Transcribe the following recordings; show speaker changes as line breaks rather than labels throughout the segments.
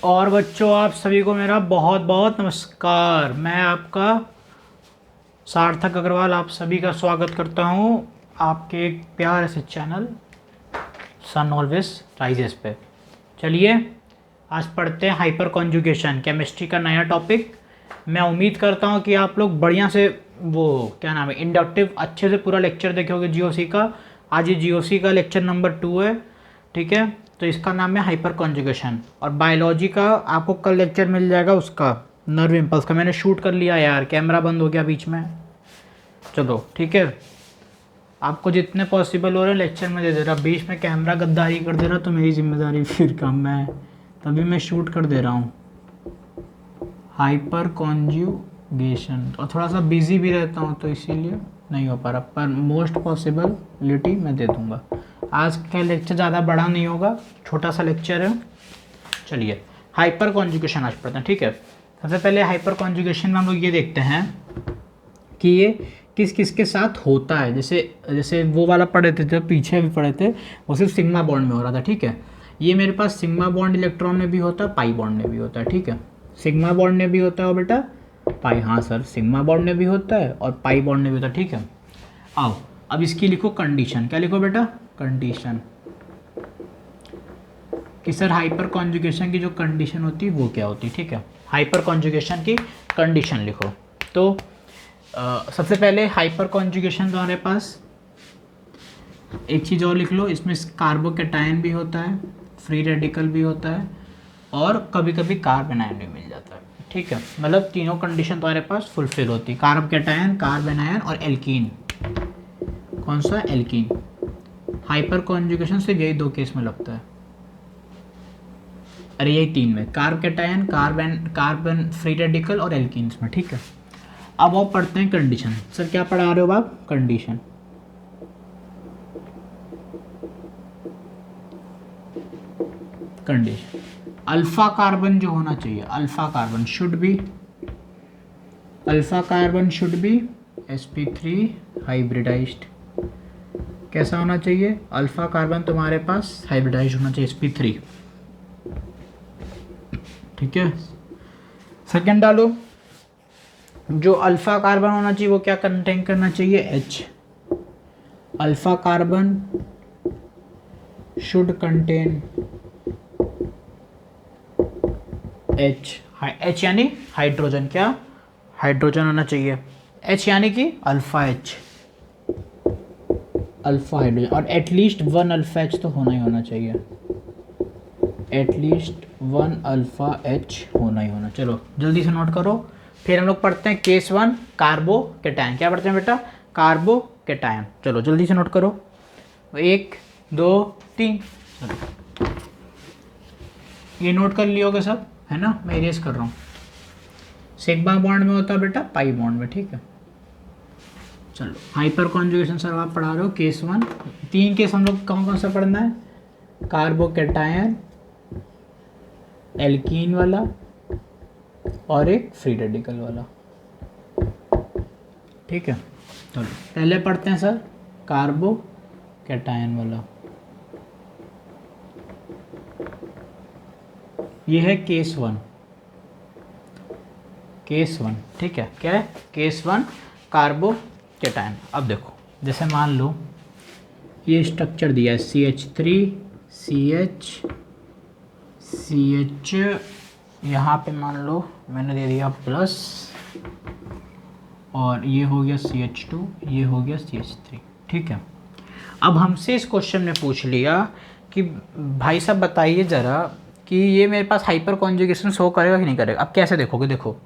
और बच्चों, आप सभी को मेरा बहुत बहुत नमस्कार। मैं आपका सार्थक अग्रवाल आप सभी का स्वागत करता हूं आपके एक प्यारे से चैनल सन ऑलवेज राइजेस पे। चलिए आज पढ़ते हैं हाइपर कॉन्जुगेशन, केमिस्ट्री का नया टॉपिक। मैं उम्मीद करता हूं कि आप लोग बढ़िया से वो क्या नाम है इंडक्टिव अच्छे से पूरा लेक्चर देखोगे जीओसी का। आज ये जीओसी का लेक्चर नंबर 2 है, ठीक है। तो इसका नाम है हाइपर कॉन्जुगेशन। और बायोलॉजी का आपको कल लेक्चर मिल जाएगा उसका, नर्व इम्पल्स का। मैंने शूट कर लिया यार, कैमरा बंद हो गया बीच में। चलो ठीक है, आपको जितने पॉसिबल हो रहे हैं लेक्चर में दे दे रहा। बीच में कैमरा गद्दारी कर दे रहा तो मेरी जिम्मेदारी फिर कम है, तभी मैं शूट कर दे रहा हूँ। हाइपर कॉन्जुगेशन, और थोड़ा सा बिजी भी रहता हूँ तो इसीलिए नहीं हो पा रहा, पर मोस्ट पॉसिबिलिटी मैं दे दूँगा। आज का लेक्चर ज़्यादा बड़ा नहीं होगा, छोटा सा लेक्चर है। चलिए हाइपर कॉन्जुगेशन आज पढ़ते हैं, ठीक है। सबसे पहले हाइपर कॉन्जुगेशन में हम लोग ये देखते हैं कि ये किस किस के साथ होता है। जैसे जैसे वो वाला पढ़े थे, जब पीछे भी पढ़े थे, वो सिर्फ सिग्मा बॉन्ड में हो रहा था, ठीक है। ये मेरे पास सिग्मा बॉन्ड इलेक्ट्रॉन में भी होता है, पाई बॉन्ड में भी होता है, ठीक है। सिग्मा बॉन्ड में भी होता है और बेटा पाई, हाँ सर, सिग्मा बॉन्ड में भी होता है और पाई बॉन्ड में भी होता है, ठीक है। आओ अब इसकी लिखो कंडीशन। क्या लिखो बेटा? कंडीशन। कि सर हाइपर कॉन्जुगेशन की जो कंडीशन होती है वो क्या होती है, ठीक है। हाइपर कॉन्जुगेशन की कंडीशन लिखो। तो सबसे पहले हाइपर कॉन्जुगेशन तो हमारे पास एक चीज़ और लिख लो, इसमें कार्बोकैटायन भी होता है, फ्री रेडिकल भी होता है और कभी कभी कार्बन आयन भी मिल जाता है, ठीक है। मतलब तीनों कंडीशन तुम्हारे पास फुलफिल होती है, कार्बोकैटायन, कार्बन आयन और एल्कीन। कौन सा? एल्कीन। हाइपर कॉन्जुगेशन सिर्फ यही दो केस में लगता है, अरे यही तीन में, कार्बोकैटायन, कार्बन फ्री रेडिकल और एल्कीन्स में, ठीक है। अब वो पढ़ते हैं कंडीशन। सर क्या पढ़ा रहे हो आप? कंडीशन। कंडीशन अल्फा कार्बन जो होना चाहिए, alpha carbon should be sp3 hybridised. कैसा होना चाहिए? अल्फा कार्बन तुम्हारे पास हाइब्रिडाइज्ड होना चाहिए, sp3, ठीक है। सेकंड डालो, जो अल्फा कार्बन होना चाहिए वो क्या कंटेन करना चाहिए? H। Alpha carbon should contain H यानी हाइड्रोजन। क्या? हाइड्रोजन होना चाहिए। H यानी कि अल्फा H, अल्फा हाइड्रोजन। और एटलीस्ट 1 अल्फा H तो होना ही होना चाहिए, एटलीस्ट 1 अल्फा H होना ही होना। चलो जल्दी से नोट करो। फिर हम लोग पढ़ते हैं केस 1, कार्बोकैटायन। क्या पढ़ते हैं बेटा? कार्बोकैटायन। चलो जल्दी से नोट करो, 1 2 3। ये नोट कर लिया होगा सब, है ना? मैं इरेज कर रहा हूँ। सिग्मा बॉन्ड में होता है बेटा, पाई बॉन्ड में, ठीक है। चलो हाइपर कॉन्जुगेशन सर आप पढ़ा रहे हो, केस 1। 3 केस हम लोग कौन कौन सा पढ़ना है? कार्बोकैटायन, एल्कीन वाला और एक फ्री रेडिकल वाला, ठीक है। चलो पहले पढ़ते हैं सर कार्बोकैटायन वाला। ये है केस 1, केस 1, ठीक है। क्या है? Case 1 carbocation. अब देखो, जैसे मान लो ये स्ट्रक्चर दिया है CH3 CH, यहाँ पे मान लो मैंने दे दिया प्लस, और ये हो गया CH2, ये हो गया CH3, ठीक है। अब हमसे इस क्वेश्चन ने पूछ लिया कि भाई साहब बताइए ज़रा कि ये मेरे पास हाइपर कॉन्जुगेशन शो करेगा कि नहीं करेगा। अब कैसे देखोगे? देखो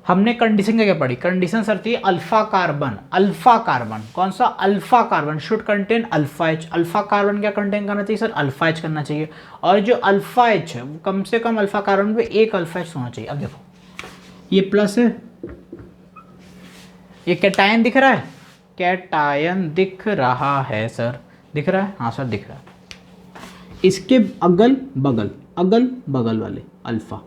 हमने कंडीशन क्या पढ़ी? कंडीशन सर थी अल्फा कार्बन, अल्फा कार्बन कौन सा? Alpha carbon should contain alpha H। Alpha carbon क्या कंटेन करना चाहिए सर? अल्फा H करना चाहिए। और जो अल्फा H है कम से कम अल्फा कार्बन पे एक अल्फा H होना चाहिए। अब देखो ये प्लस है, ये कैटायन दिख रहा है, कैटायन दिख रहा है सर, दिख रहा है? हाँ सर दिख रहा है। इसके अगल बगल वाले अल्फा,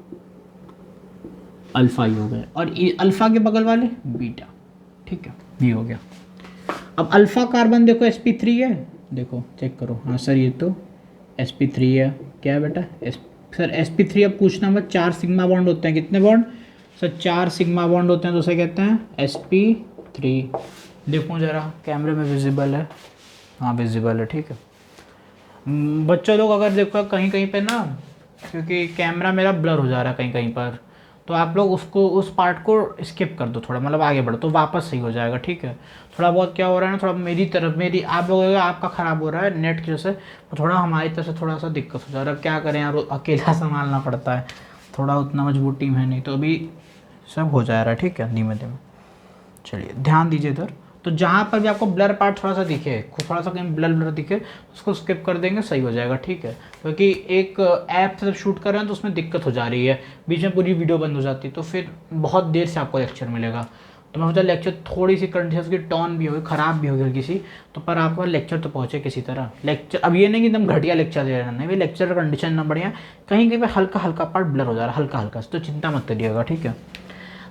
अल्फा ही हो गए, और अल्फा के बगल वाले बीटा, ठीक है। ये हो गया। अब अल्फा कार्बन देखो sp3 है, देखो चेक करो, हाँ सर ये तो sp3 है। क्या है बेटा? सर sp3 अब पूछना मत, 4 सिग्मा बॉन्ड होते हैं, कितने बॉन्ड सर 4 सिग्मा बॉन्ड होते हैं, तो उसे कहते हैं sp3। देखो जरा कैमरे में विजिबल है, हाँ विजिबल है, ठीक है। बच्चों लोग अगर देखो कहीं कहीं पे ना, क्योंकि कैमरा मेरा ब्लर हो जा रहा है कहीं कहीं पर, तो आप लोग उसको उस पार्ट को स्किप कर दो थोड़ा, मतलब आगे बढ़ो तो वापस सही हो जाएगा, ठीक है। थोड़ा बहुत क्या हो रहा है ना, थोड़ा मेरी तरफ मेरी आप लोगों का आपका ख़राब हो रहा है नेट की वजह से, तो थोड़ा हमारी तरफ से थोड़ा सा दिक्कत हो जा रहा है। अब क्या करें यार, अकेला संभालना पड़ता है, थोड़ा उतना मजबूत टीम है नहीं, तो अभी सब हो जा रहा है, ठीक है, धीमे धीमे। चलिए ध्यान दीजिए इधर, तो जहाँ पर भी आपको ब्लर पार्ट थोड़ा सा दिखे, थोड़ा सा कहीं ब्लर ब्लर दिखे, उसको स्किप कर देंगे, सही हो जाएगा, ठीक है। क्योंकि एक ऐप से जब शूट कर रहे हैं तो उसमें दिक्कत हो जा रही है, बीच में पूरी वीडियो बंद हो जाती है, तो फिर बहुत देर से आपको लेक्चर मिलेगा। तो मैं सोचा लेक्चर थोड़ी सी कंडीशन की टोन भी होगी, ख़राब भी होगी हल्की सी, तो पर आपका लेक्चर तो पहुँचे किसी तरह। लेक्चर अब ये नहीं कि एकदम घटिया लेक्चर दे रहे हैं, नहीं भाई, लेक्चर का कंडीशन ना बढ़िया, कहीं कहीं पर हल्का हल्का पार्ट ब्लर हो जा रहा है, हल्का हल्का, तो चिंता मत करिएगा, ठीक है।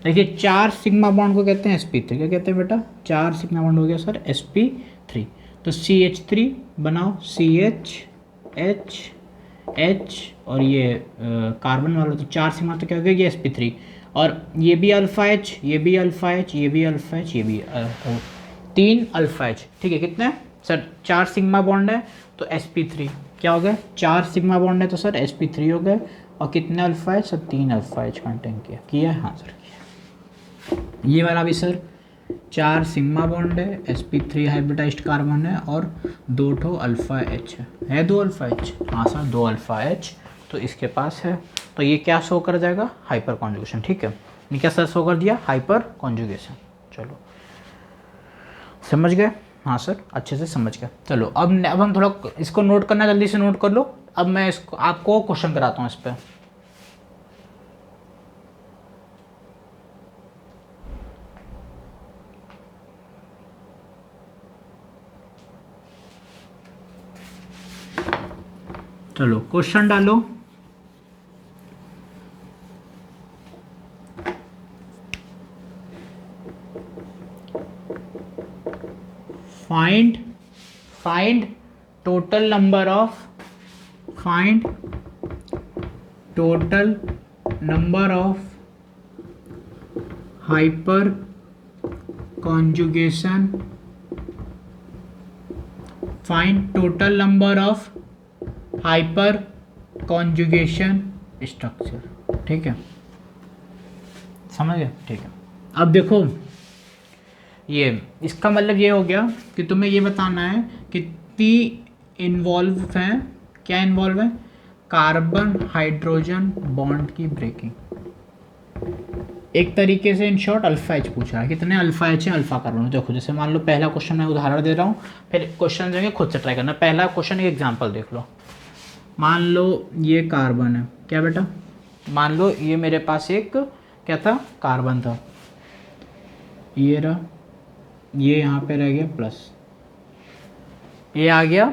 देखिए 4 सिग्मा बॉन्ड को कहते हैं sp3, क्या कहते हैं बेटा, 4 सिग्मा बॉन्ड हो गया सर sp3। तो CH3 बनाओ, CH H H और ये कार्बन वाला, तो 4 सिग्मा, तो क्या हो गया ये sp3, और ये भी अल्फा H, ये भी अल्फा H, ये भी अल्फा H, ये भी 3 अल्फा H, ठीक है। कितने सर 4 सिग्मा बॉन्ड है तो sp3 क्या हो गया, 4 सिग्मा बॉन्ड है तो सर sp3 हो गए, और कितने alpha H sir 3 alpha H contain किया है, हाँ सर। ये वाला भी सर 4 सिग्मा बॉन्ड है, sp3 हाइब्रिडाइज्ड कार्बन है, और 2 ठो अल्फा H है 2 अल्फा H, हाँ सर 2 अल्फा H तो इसके पास है। तो ये क्या शो कर जाएगा, हाइपर कॉन्जुगेशन, ठीक है। ये क्या सर शो कर दिया, हाइपर कॉन्जुगेशन। चलो समझ गए, हाँ सर अच्छे से समझ गए। चलो अब हम थोड़ा इसको नोट करना, जल्दी से नोट कर लो। अब मैं इसको आपको क्वेश्चन कराता हूँ इस पर। चलो क्वेश्चन डालो। Find total number of hyper conjugation, find total number of hyper conjugation structure, ठीक है, समझ गए, ठीक है। अब देखो ये इसका मतलब ये हो गया कि तुम्हें ये बताना है कितनी इन्वॉल्व है, क्या इन्वॉल्व है, कार्बन हाइड्रोजन बॉन्ड की ब्रेकिंग। एक तरीके से इन शॉर्ट अल्फा एच पूछा है, कितने अल्फा एच है अल्फा कार्बन। देखो जैसे मान लो पहला क्वेश्चन मैं उदाहरण दे रहा हूँ, फिर क्वेश्चन देंगे खुद से ट्राई करना। पहला क्वेश्चन एक एग्जांपल देख लो, मान लो ये कार्बन है, क्या बेटा, मान लो ये मेरे पास एक क्या था, कार्बन था, ये रहा, ये यहाँ पे रह गया प्लस, ये आ गया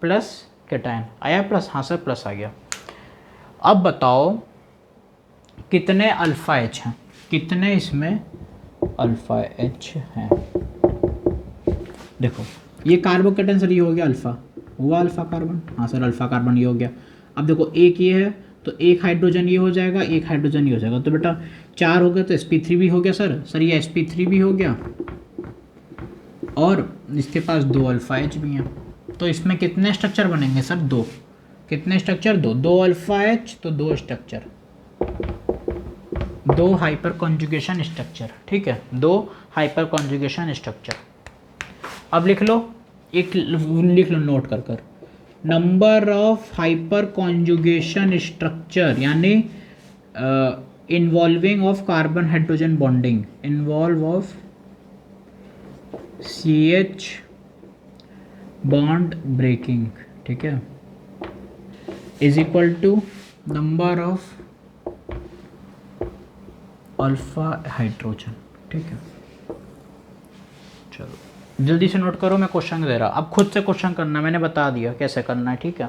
प्लस, कैटायन आया प्लस, हाँ सर प्लस आ गया। अब बताओ कितने अल्फा एच हैं, कितने इसमें अल्फा एच हैं। देखो ये कार्बोकेटन सर, ये हो गया अल्फा, हुआ अल्फा कार्बन, हाँ सर अल्फा कार्बन ये हो गया। अब देखो एक ये है तो एक हाइड्रोजन ये हो जाएगा, एक हाइड्रोजन ये हो जाएगा, तो बेटा 4 हो गया, तो sp3 भी हो गया सर ये sp3 भी हो गया, और इसके पास 2 अल्फा एच भी हैं। तो इसमें कितने स्ट्रक्चर बनेंगे सर, 2, कितने स्ट्रक्चर, 2 अल्फा एच, तो 2 स्ट्रक्चर, 2 हाइपर कॉन्जुगेशन स्ट्रक्चर, ठीक है, 2 हाइपर कॉन्जुगेशन स्ट्रक्चर। अब लिख लो, एक लिख लो नोट कर कर, number of hyper conjugation structure, यानी involving of carbon hydrogen bonding, involve of CH bond breaking, ठीक है, is equal to number of alpha hydrogen, ठीक है। चलो जल्दी से नोट करो, मैं क्वेश्चन दे रहा, अब खुद से क्वेश्चन करना, मैंने बता दिया कैसे करना है, ठीक है।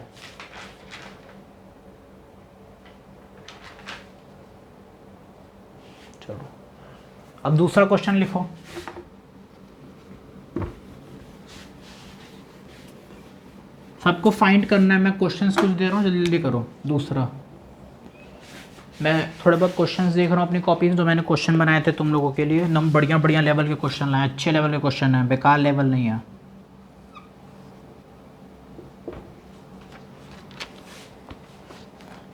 चलो अब दूसरा क्वेश्चन लिखो। सबको फाइंड करना है, मैं क्वेश्चंस कुछ दे रहा हूँ, जल्दी जल्दी करो। दूसरा मैं थोड़े बहुत क्वेश्चंस देख रहा हूँ अपनी कॉपी में, जो मैंने क्वेश्चन बनाए थे तुम लोगों के लिए। एकदम बढ़िया बढ़िया लेवल के क्वेश्चन लाए, अच्छे लेवल के क्वेश्चन हैं, बेकार लेवल नहीं है।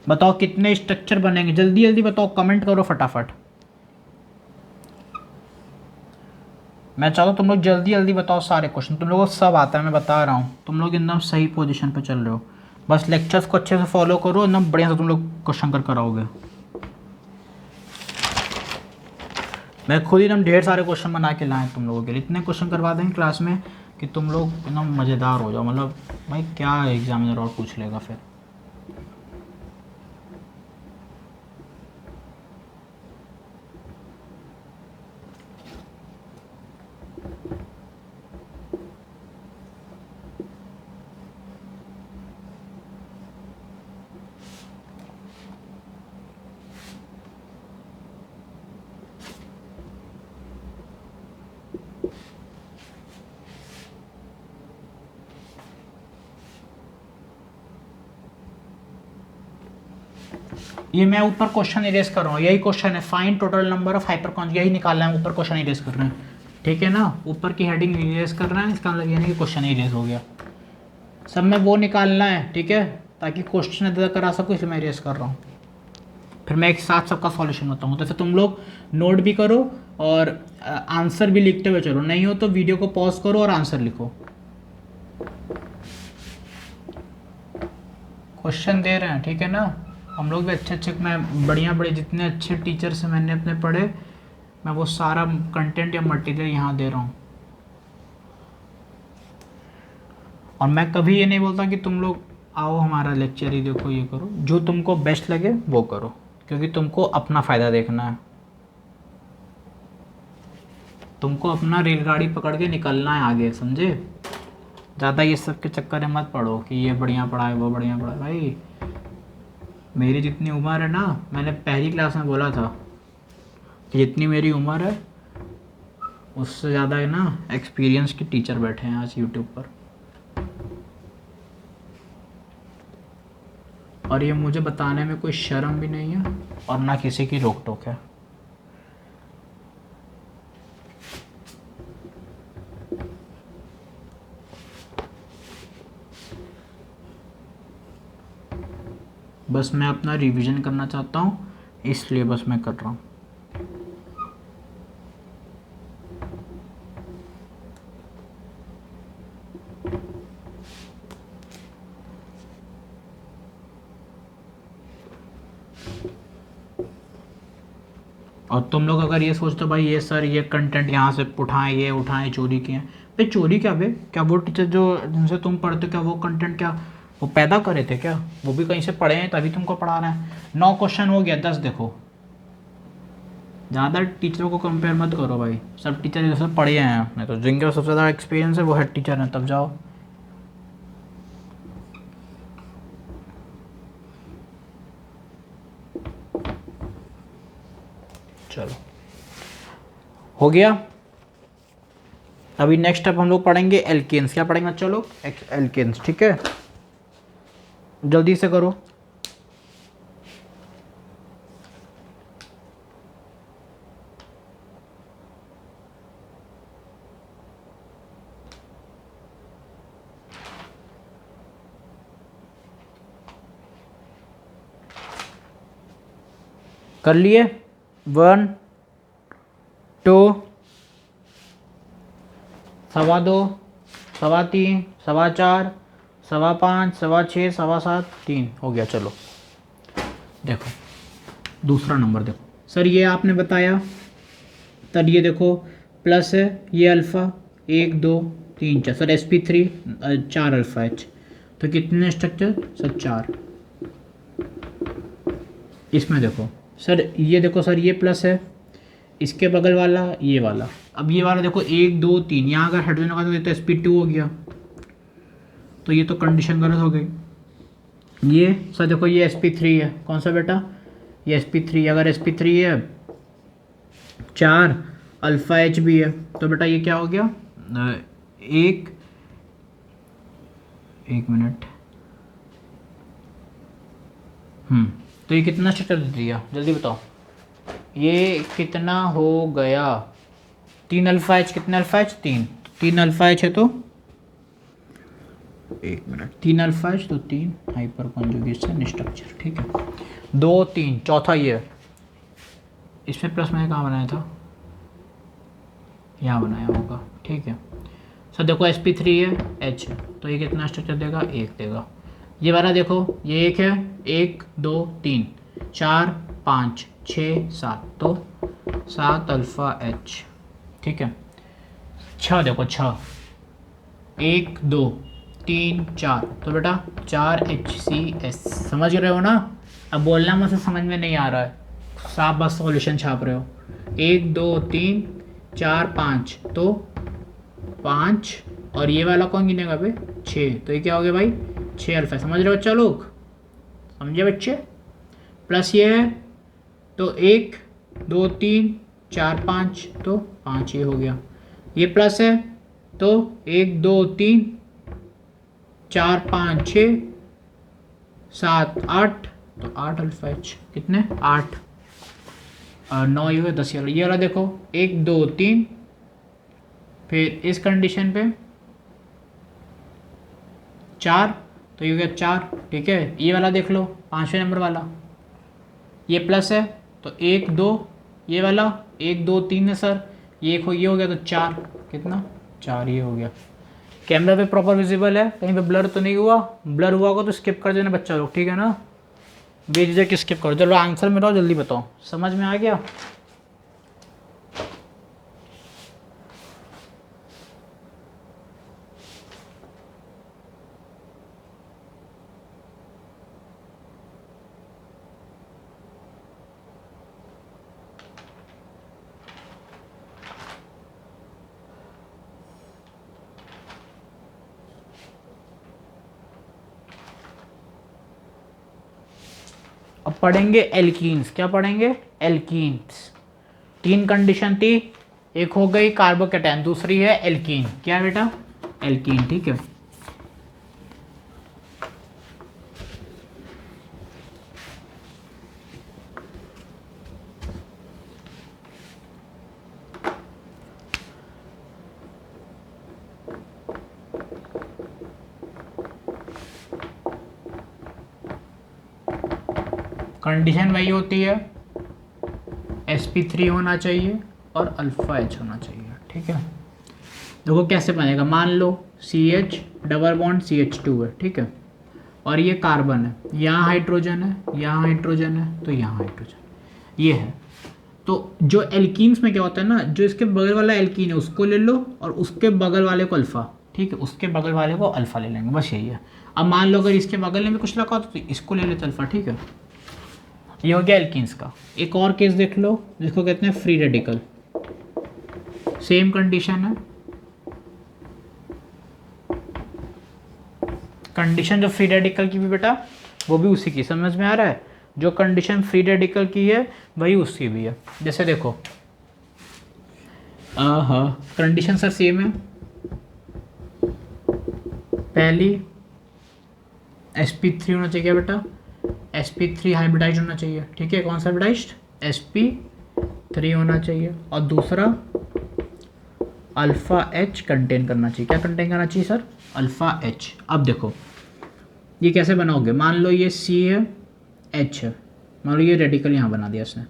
बताओ कितने स्ट्रक्चर बनेंगे, जल्दी जल्दी बताओ, कमेंट करो फटाफट। मैं चाहता हूँ तुम लोग जल्दी जल्दी बताओ सारे क्वेश्चन, तुम लोगों को सब आता है, मैं बता रहा हूँ, तुम लोग एकदम सही पोजीशन पे चल रहे हो। बस लेक्चर्स को अच्छे से फॉलो करो, एकदम बढ़िया से तुम लोग क्वेश्चन कर कराओगे। मैं खुद ही एकदम ढेर सारे क्वेश्चन बना के लाए तुम लोगों के लिए, इतने क्वेश्चन करवा देंगे क्लास में कि तुम लोग एकदम मज़ेदार हो जाओ। मतलब भाई क्या एग्जामिनर और पूछ लेगा फिर। ये मैं ऊपर क्वेश्चन इरेज कर रहा हूँ, यही क्वेश्चन है, फाइंड टोटल नंबर ऑफ हाइपरकॉन्स, यही निकालना है, ऊपर क्वेश्चन इरेज कर रहे हैं, ठीक है ना। ऊपर की हेडिंग इरेज कर रहे हैं, इसका मतलब ये नहीं कि क्वेश्चन इरेज हो गया। सब में वो निकालना है, ठीक है, ताकि क्वेश्चन अदा करा सकूँ, इसलिए मैं इरेज कर रहा हूँ। फिर मैं एक साथ सबका सॉल्यूशन बताऊँ, तो तुम लोग नोट भी करो और आंसर भी लिखते हुए चलो, नहीं हो तो वीडियो को पॉज करो और आंसर लिखो। क्वेश्चन दे रहे हैं, ठीक है ना। हम लोग भी अच्छे अच्छे, मैं बढ़िया बड़े जितने अच्छे टीचर से मैंने अपने पढ़े, मैं वो सारा कंटेंट या मटेरियल यहाँ दे रहा हूँ। और मैं कभी ये नहीं बोलता कि तुम लोग आओ हमारा लेक्चर ही देखो, ये करो, जो तुमको बेस्ट लगे वो करो, क्योंकि तुमको अपना फ़ायदा देखना है, तुमको अपना रेलगाड़ी पकड़ के निकलना है आगे, समझे। ज़्यादा ये सब के चक्कर में मत पड़ो कि ये बढ़िया पढ़ा है वो बढ़िया पढ़ा है। भाई मेरी जितनी उम्र है ना, मैंने पहली क्लास में बोला था कि जितनी मेरी उम्र है उससे ज़्यादा है ना एक्सपीरियंस के टीचर बैठे हैं आज यूट्यूब पर। और ये मुझे बताने में कोई शर्म भी नहीं है और ना किसी की रोक टोक है। बस मैं अपना रिवीजन करना चाहता हूँ, इसलिए बस मैं कर रहा हूँ। और तुम लोग अगर ये सोचते हो भाई ये सर ये कंटेंट यहाँ से उठाएं, ये उठाएं, चोरी किए, भाई चोरी क्या बे, क्या वो टीचर जो जिनसे तुम पढ़ते हो क्या वो कंटेंट क्या वो पैदा करे थे क्या, वो भी कहीं से पढ़े हैं तभी तुमको पढ़ा रहे हैं। 9 क्वेश्चन हो गया, 10 देखो। ज़्यादा टीचरों को कंपेयर मत करो भाई, सब टीचर जैसे पढ़े हैं अपने, तो जिनके सबसे ज़्यादा एक्सपीरियंस है वो हेड टीचर हैं, तब जाओ। चलो हो गया। अभी नेक्स्ट अब हम लोग पढ़ेंगे एल्केन्स। क्या पढ़ेंगे बच्चों लोग? एल्केन्स, ठीक है, जल्दी से करो। कर लिए? 1 2 2.25 3.25 4.25 5.25 6.25 3 हो गया। चलो देखो दूसरा नंबर देखो, सर ये आपने बताया, सर ये देखो प्लस है, ये alpha 1 2 3 4, sir sp3 4 alpha h, तो कितने स्ट्रक्चर सर 4। इसमें देखो सर, ये देखो सर ये प्लस है, इसके बगल वाला ये वाला, अब ये वाला देखो 1 2 3, यहाँ अगर हाइड्रोजन होगा तो ये तो sp2 हो गया, तो ये तो कंडीशन गलत हो गई। ये सर देखो ये sp3 है, कौन सा बेटा, ये sp3, अगर sp3 है 4 अल्फ़ा एच भी है, तो बेटा ये क्या हो गया, एक मिनट, तो ये कितना स्ट्रक्चर दे दिया, जल्दी बताओ। ये कितना हो गया, 3 अल्फा एच, कितने अल्फा एच, 3, 3 अल्फा एच है तो 1 मिनट, 3 अल्फा एच तो 3 हाइपर कॉन्जुगेशन स्ट्रक्चर, ठीक है। 2 3, चौथा ये है। इसमें प्लस मैंने कहाँ बनाया था, यहाँ बनाया होगा, ठीक है। सर देखो sp3 है, H है, तो ये कितना स्ट्रक्चर देगा, 1 देगा। ये वाला देखो, ये 1 है, 1 2 3 4 5 6 7, तो 7 अल्फा H, ठीक है। 6 देखो, 6 1 2 3 4, तो बेटा 4 HCS, समझ रहे हो ना। अब बोलना मुझसे समझ में नहीं आ रहा है, साफ बस सॉल्यूशन छाप रहे हो। 1 2 3 4 5, तो 5, और ये वाला कौन गिनेगा भाई, 6, तो ये क्या हो गया भाई, 6 अल्फा, समझ रहे हो बच्चा लोग, समझे बच्चे। प्लस ये है तो 1 2 3 4 5, तो 5 ये हो गया। ये प्लस है तो 1 2 3 4 5 6 7 8, तो 8 अल्फा एच, कितने 8 और 9 ये हुए 10 ये वाला देखो, 1 2 3, फिर इस कंडीशन पे 4, तो ये हो गया 4, ठीक है। ये वाला देख लो, 5वें नंबर वाला, ये प्लस है तो 1 2, ये वाला 1 2 3 है सर, ये ये हो गया तो 4, कितना 4 ये हो गया। कैमरा पे प्रॉपर विजिबल है, कहीं पे ब्लर तो नहीं हुआ, ब्लर हुआ होगा तो स्किप कर देना बच्चा लोग, ठीक है ना, बेझिझक स्किप करो। चलो आंसर में रहो, जल्दी बताओ, समझ में आ गया। अब पढ़ेंगे एल्कीन्स, क्या पढ़ेंगे, एल्कीन्स। 3 कंडीशन थी, एक हो गई कार्बोकेटायन, दूसरी है एल्कीन, क्या बेटा, एल्कीन, ठीक है। कंडीशन वही होती है, sp3 होना चाहिए और अल्फा एच होना चाहिए, ठीक है। देखो कैसे बनेगा, मान लो CH डबल बॉन्ड CH2 है, ठीक है, और ये कार्बन है, यहाँ हाइड्रोजन है, यहाँ हाइड्रोजन है, तो यहाँ हाइड्रोजन ये है। तो जो एल्कीन्स में क्या होता है ना, जो इसके बगल वाला एल्कीन है उसको ले लो और उसके बगल वाले को अल्फा, ठीक है, उसके बगल वाले को अल्फा ले लेंगे, बस यही है। अब मान लो अगर इसके बगल में भी कुछ रखा हो तो इसको ले लेते अल्फा, ठीक है। ये हो गया एल्कीन्स का। एक और केस देख लो जिसको कहते हैं फ्री रेडिकल, सेम कंडीशन है। कंडीशन जो फ्री रेडिकल की भी बेटा वो भी उसी की, समझ में आ रहा है, जो कंडीशन फ्री रेडिकल की है वही उसकी भी है। जैसे देखो हाँ कंडीशन सर सेम है, पहली sp3 होना चाहिए बेटा, sp3 हाइब्रिडाइज होना चाहिए, ठीक है, कौन सा हाइब्रिडाइज्ड, sp3 होना चाहिए, और दूसरा अल्फा एच कंटेन करना चाहिए, क्या कंटेन करना चाहिए सर, अल्फा एच। अब देखो ये कैसे बनाओगे, मान लो ये C है, H है, मान लो ये रेडिकल यहाँ बना दिया इसने,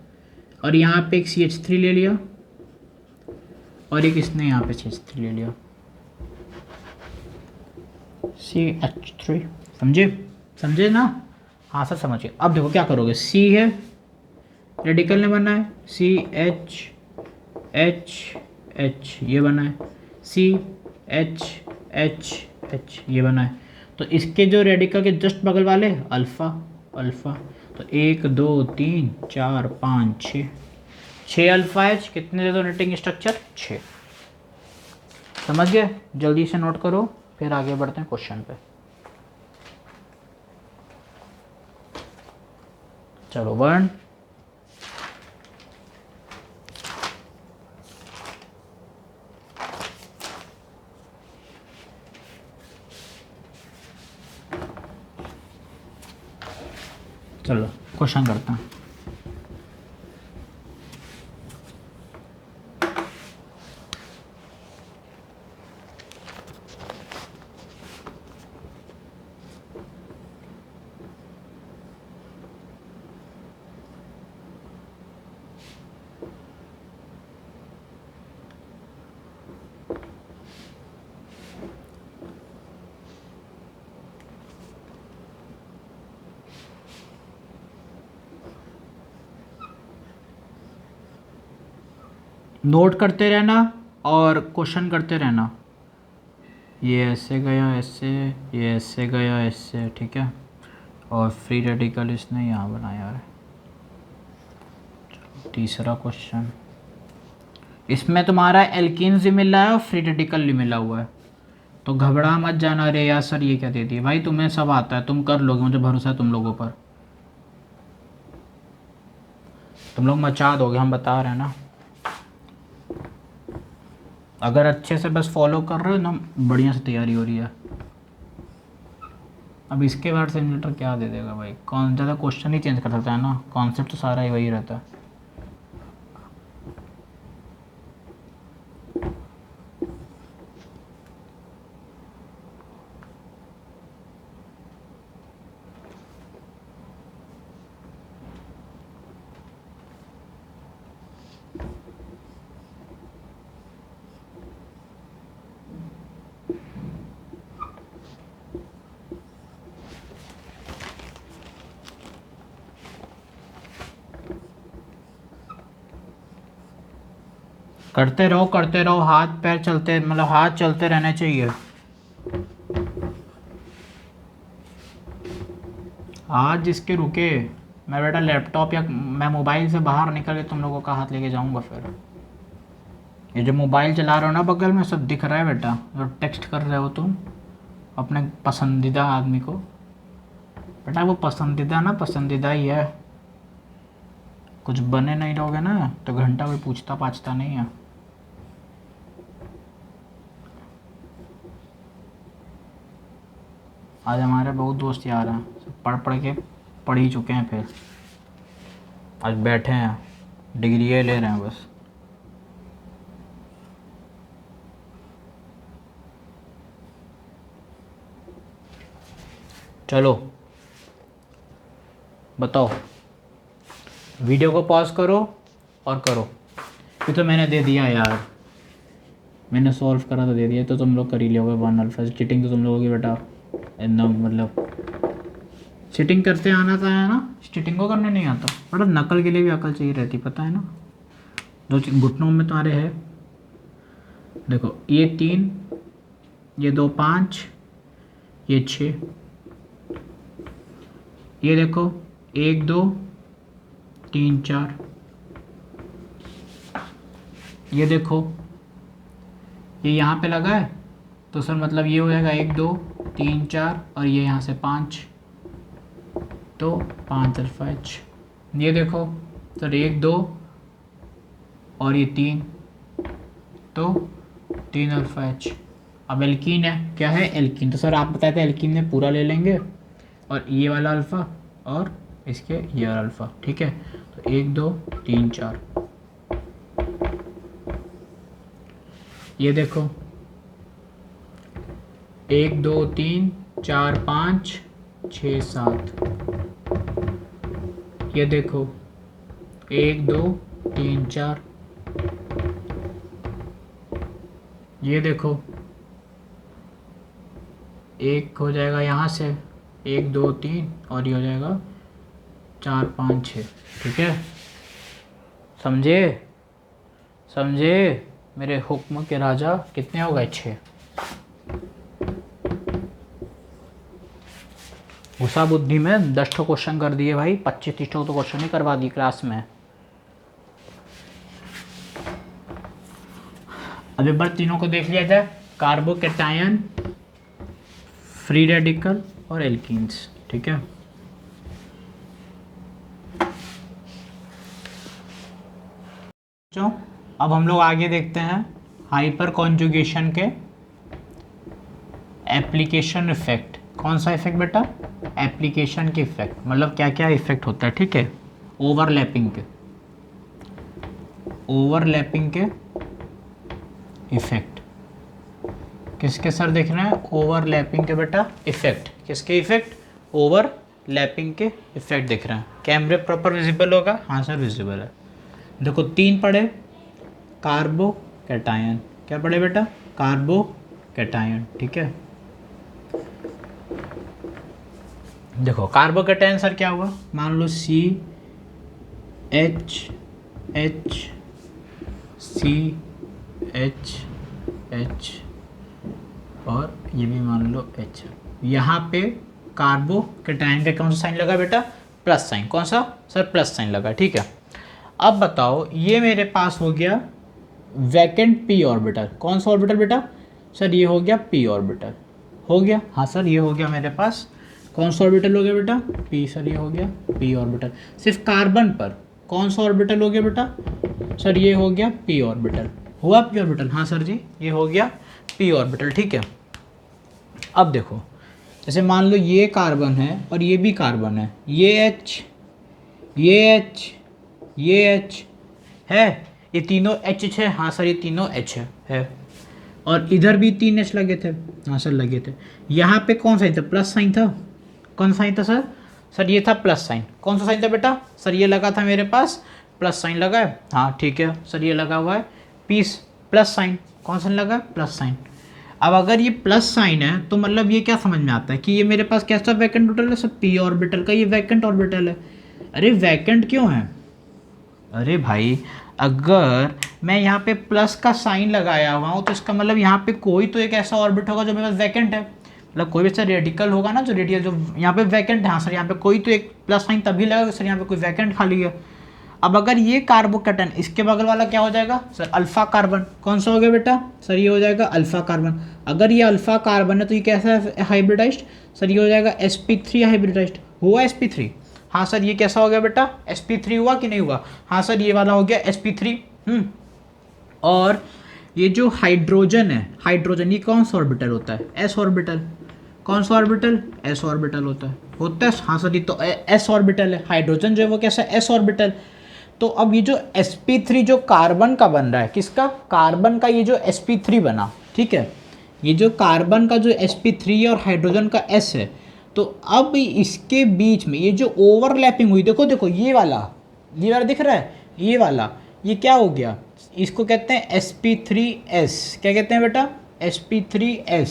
और यहाँ पे एक CH3 ले लिया और एक इसने यहाँ पे CH3 ले लिया, CH3, समझे, समझे ना, हाँ सर समझिए। अब देखो क्या करोगे, C है, रेडिकल ने बना है, CH H H ये बना है, CH H H ये बना है, तो इसके जो रेडिकल के जस्ट बगल वाले अल्फ़ा अल्फ़ा, तो 1 2 3 4 5 6, 6 अल्फ़ा एच, कितने दे दो नेटिंग स्ट्रक्चर, 6, समझ गए। जल्दी से नोट करो, फिर आगे बढ़ते हैं क्वेश्चन पे। चलो 1 चलो क्वेश्चन करते हैं। नोट करते रहना और क्वेश्चन करते रहना। ये ऐसे गया ऐसे, ये ऐसे गया ऐसे, ठीक है। और फ्री रेडिकल इसने यहाँ बनाया है। तीसरा क्वेश्चन, इसमें तुम्हारा एल्कीन्स भी मिल रहा है और फ्री रेडिकल भी मिला हुआ है, तो घबरा मत जाना। अरे यार सर ये क्या दे दिए। भाई तुम्हें सब आता है, तुम कर लोगे, मुझे भरोसा है तुम लोगों पर। तुम लोग मचा दोगे, हम बता रहे हैं ना। अगर अच्छे से बस फॉलो कर रहे हो ना, बढ़िया से तैयारी हो रही है। अब इसके बाद सिमुलेटर क्या दे देगा भाई, कौन ज़्यादा क्वेश्चन ही चेंज कर सकता है ना, कॉन्सेप्ट तो सारा ही वही रहता है। करते रहो, हाथ पैर चलते, मतलब हाथ चलते रहने चाहिए। हाथ जिसके रुके, मैं बेटा लैपटॉप या मैं मोबाइल से बाहर निकल के तुम लोगों का हाथ लेके जाऊंगा फिर। ये जो मोबाइल चला रहे हो ना बगल में, सब दिख रहा है बेटा, जो टेक्स्ट कर रहे हो तुम अपने पसंदीदा आदमी को। बेटा वो पसंदीदा ना पसंदीदा ही है, कुछ बने नहीं रहोगे ना तो घंटा कोई पूछता पाछता नहीं है। आज हमारे बहुत दोस्त यार हैं, सब पढ़ के पढ़ ही चुके हैं, फिर आज बैठे हैं डिग्री ले रहे हैं बस। चलो बताओ, वीडियो को पॉज करो और करो। ये तो मैंने दे दिया यार, मैंने सॉल्व करा तो दे दिया, तो तुम लोग कर ही लोगे 1 अल्फा। चीटिंग तो तुम लोगों की बेटा एकदम, मतलब चीटिंग करते आना था है ना, चीटिंग को करने नहीं आता। बड़ा नकल के लिए भी अकल चाहिए रहती, पता है ना। जो घुटनों में तुम्हारे है, देखो ये 3, ये 2 5, ये 6, ये देखो 1 2 3 4, ये देखो ये यहाँ पे लगा है, तो सर मतलब ये हो जाएगा 1 2 3 4, और ये यहाँ से 5, तो 5 अल्फा एच। ये देखो सर 1 2 और ये 3, तो 3 अल्फा एच। अब एल्कीन है, क्या है एल्कीन, तो सर आप बताए थे एल्कीन में पूरा ले लेंगे, और ये वाला अल्फ़ा और इसके ये वाला अल्फ़ा, ठीक है। तो 1 2 3 4, ये देखो 1 2 3 4 5 6 7, ये देखो 1 2 3 4, ये देखो एक हो जाएगा यहाँ से 1 2 3, और ये हो जाएगा 4 5 6, ठीक है। समझे समझे मेरे हुक्म के राजा। कितने हो गए 6। घुसा बुद्धि में 10 ठो क्वेश्चन कर दिए भाई, 25-30 ठो तो क्वेश्चन ही करवा दी क्लास में। अब एक बार तीनों को देख लिया जाए, कार्बोकैटायन, फ्री रेडिकल और एल्कीन्स, ठीक है। अब हम लोग आगे देखते हैं हाइपर कॉन्जुगेशन के एप्लीकेशन इफेक्ट। कौन सा इफेक्ट बेटा? एप्लीकेशन के इफेक्ट, मतलब क्या क्या इफेक्ट होता है, ठीक है, ओवरलैपिंग के इफेक्ट। किसके सर देख रहे हैं? ओवरलैपिंग के बेटा इफेक्ट। किसके इफेक्ट? ओवरलैपिंग के इफेक्ट दिख रहे हैं। कैमरे प्रॉपर विजिबल होगा? हाँ सर विजिबल है। देखो 3 पढ़े, कार्बोकैटायन। क्या पढ़े बेटा? कार्बोकैटायन, ठीक है। देखो कार्बोकैटायन सर क्या हुआ? मान लो CH और ये भी मान लो H। यहाँ पे कार्बोकैटायन का कौन सा साइन लगा बेटा? Plus sign. कौन सा सर? प्लस साइन लगा, ठीक है। अब बताओ, ये मेरे पास हो गया वैकेंट p ऑर्बिटल। कौन सा ऑर्बिटल बेटा? सर ये हो गया p ऑर्बिटल, हो गया। हाँ सर ये हो गया मेरे पास कौन सा ऑर्बिटल हो गया बेटा? p। सर ये हो गया p ऑर्बिटल। सिर्फ कार्बन पर कौन सा ऑर्बिटल हो गया बेटा? सर ये हो गया p ऑर्बिटल। हुआ p ऑर्बिटल? हाँ सर जी ये हो गया p ऑर्बिटल, ठीक है। अब देखो, जैसे मान लो ये कार्बन है और ये भी कार्बन है, ये H है, ये तीनों H है। हाँ सर ये तीनों H है। और इधर भी 3 H लगे थे। हाँ सर लगे थे। यहाँ पे कौन साइन था? प्लस साइन था। कौन साइन था सर? सर ये था प्लस साइन। कौन सा साइन था बेटा? सर ये लगा था मेरे पास, प्लस साइन लगा है। हाँ ठीक है सर ये लगा हुआ है पीस प्लस साइन। कौन सा लगा? Plus sign. अब अगर ये प्लस साइन है तो मतलब ये क्या समझ में आता है कि ये मेरे पास कैसा वैकेंट ऑर्बिटल है? सर p ऑर्बिटल का ये वैकेंट ऑर्बिटल है। अरे वैकेंट क्यों है? अरे भाई अगर मैं यहाँ पे प्लस का साइन लगाया हुआ हूँ तो इसका मतलब यहाँ पे कोई तो एक ऐसा ऑर्बिट होगा जो मेरे पास वैकेंट है। मतलब कोई भी ऐसा रेडिकल होगा ना जो रेडियल जो यहाँ पे वैकेंट है। हाँ सर यहाँ पे कोई तो एक प्लस साइन तभी लगेगा सर यहाँ पे कोई वैकेंट खाली है। अब अगर ये कार्बोकैटायन, इसके बगल वाला क्या हो जाएगा? Sir alpha carbon. कौन सा हो गया बेटा? सर ये हो जाएगा अल्फा कार्बन। अगर ये अल्फा कार्बन है तो ये कैसा है? हाइब्रिडाइज्ड। सर ये हो जाएगा sp3 हाइब्रिडाइज्ड। हुआ sp3? हाँ सर ये कैसा हो गया बेटा? sp3 हुआ कि नहीं हुआ? हाँ सर ये वाला हो गया sp3। और ये जो हाइड्रोजन है, हाइड्रोजन ये कौन सा ऑर्बिटल होता है? s orbital. कौन सा ऑर्बिटल? s ऑर्बिटल होता है। हाँ सर ये तो s ऑर्बिटल है। हाइड्रोजन जो है वो कैसा है? s orbital. तो अब ये जो sp3 जो कार्बन का बन रहा है, किसका? कार्बन का ये जो sp3 बना, ठीक है, ये जो कार्बन का जो sp3 और हाइड्रोजन का s है, तो अब इसके बीच में ये जो ओवरलैपिंग हुई, देखो देखो ये वाला दिख रहा है, ये वाला, ये क्या हो गया? इसको कहते हैं sp3s। क्या कहते हैं बेटा? sp3s,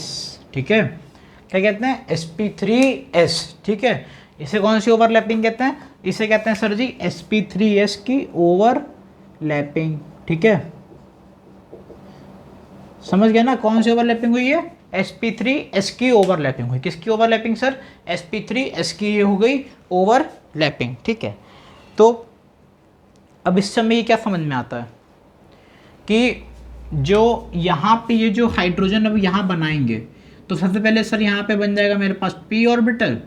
ठीक है। क्या कहते हैं? sp3s, ठीक है। इसे कौन सी ओवरलैपिंग कहते हैं? इसे कहते हैं सर जी sp3s की ओवरलैपिंग, ठीक है। समझ गया ना कौन सी ओवरलैपिंग हुई है? sp3s की ओवरलैपिंग हुई। किसकी ओवरलैपिंग सर? sp3s की ये हो गई ओवरलैपिंग, ठीक है। तो अब इस समय ये क्या समझ में आता है कि जो यहाँ पे ये जो हाइड्रोजन अब यहाँ बनाएंगे तो सबसे पहले सर यहाँ पे बन जाएगा मेरे पास p ऑर्बिटल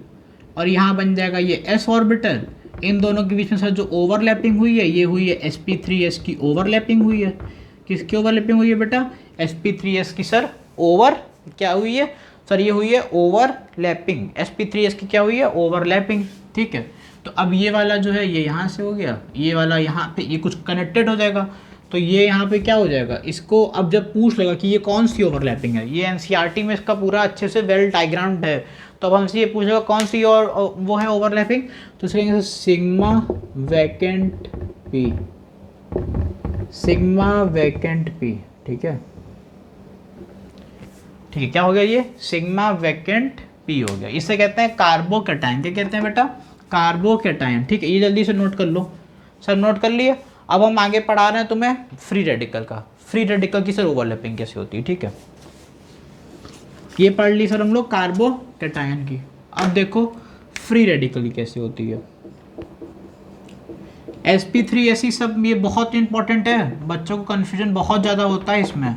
और यहाँ बन जाएगा ये s ऑर्बिटल। इन दोनों के बीच में सर जो ओवरलैपिंग हुई है ये हुई है sp3s की ओवरलैपिंग हुई है। किसकी ओवरलैपिंग हुई है बेटा? sp3s की सर ओवर क्या हुई है? सर ये हुई है ओवरलैपिंग। sp3s की क्या हुई है? ओवरलैपिंग, ठीक है। तो अब ये वाला जो है ये यहाँ से हो गया, ये वाला यहाँ पे ये कुछ कनेक्टेड हो जाएगा, तो ये यहाँ पे क्या हो जाएगा? इसको अब जब पूछ लेगा कि ये कौन सी ओवरलैपिंग है, ये एनसीईआरटी में इसका पूरा अच्छे से वेल डायग्राम्ड है, तो अब हमसे ये पूछेगा कौन सी और वो है ओवरलैपिंग, तो इसके कहेंगे sigma vacant P, sigma vacant P, ठीक है। ठीक है, क्या हो गया? ये सिग्मा वैकेंट पी हो गया। इसे कहते हैं कार्बोकैटायन। क्या कहते हैं बेटा? कार्बोकैटायन, ठीक है। ये जल्दी से नोट कर लो सर। नोट कर लिए? अब हम आगे पढ़ा रहे हैं तुम्हें फ्री रेडिकल का। फ्री रेडिकल की सर ओवरलैपिंग कैसे होती है, ठीक है। ये पढ़ ली सर हम लोग कार्बोकैटायन की। अब देखो फ्री रेडिकल की कैसे होती है। sp3s सब ये बहुत इंपॉर्टेंट है, बच्चों को कन्फ्यूजन बहुत ज़्यादा होता है इसमें।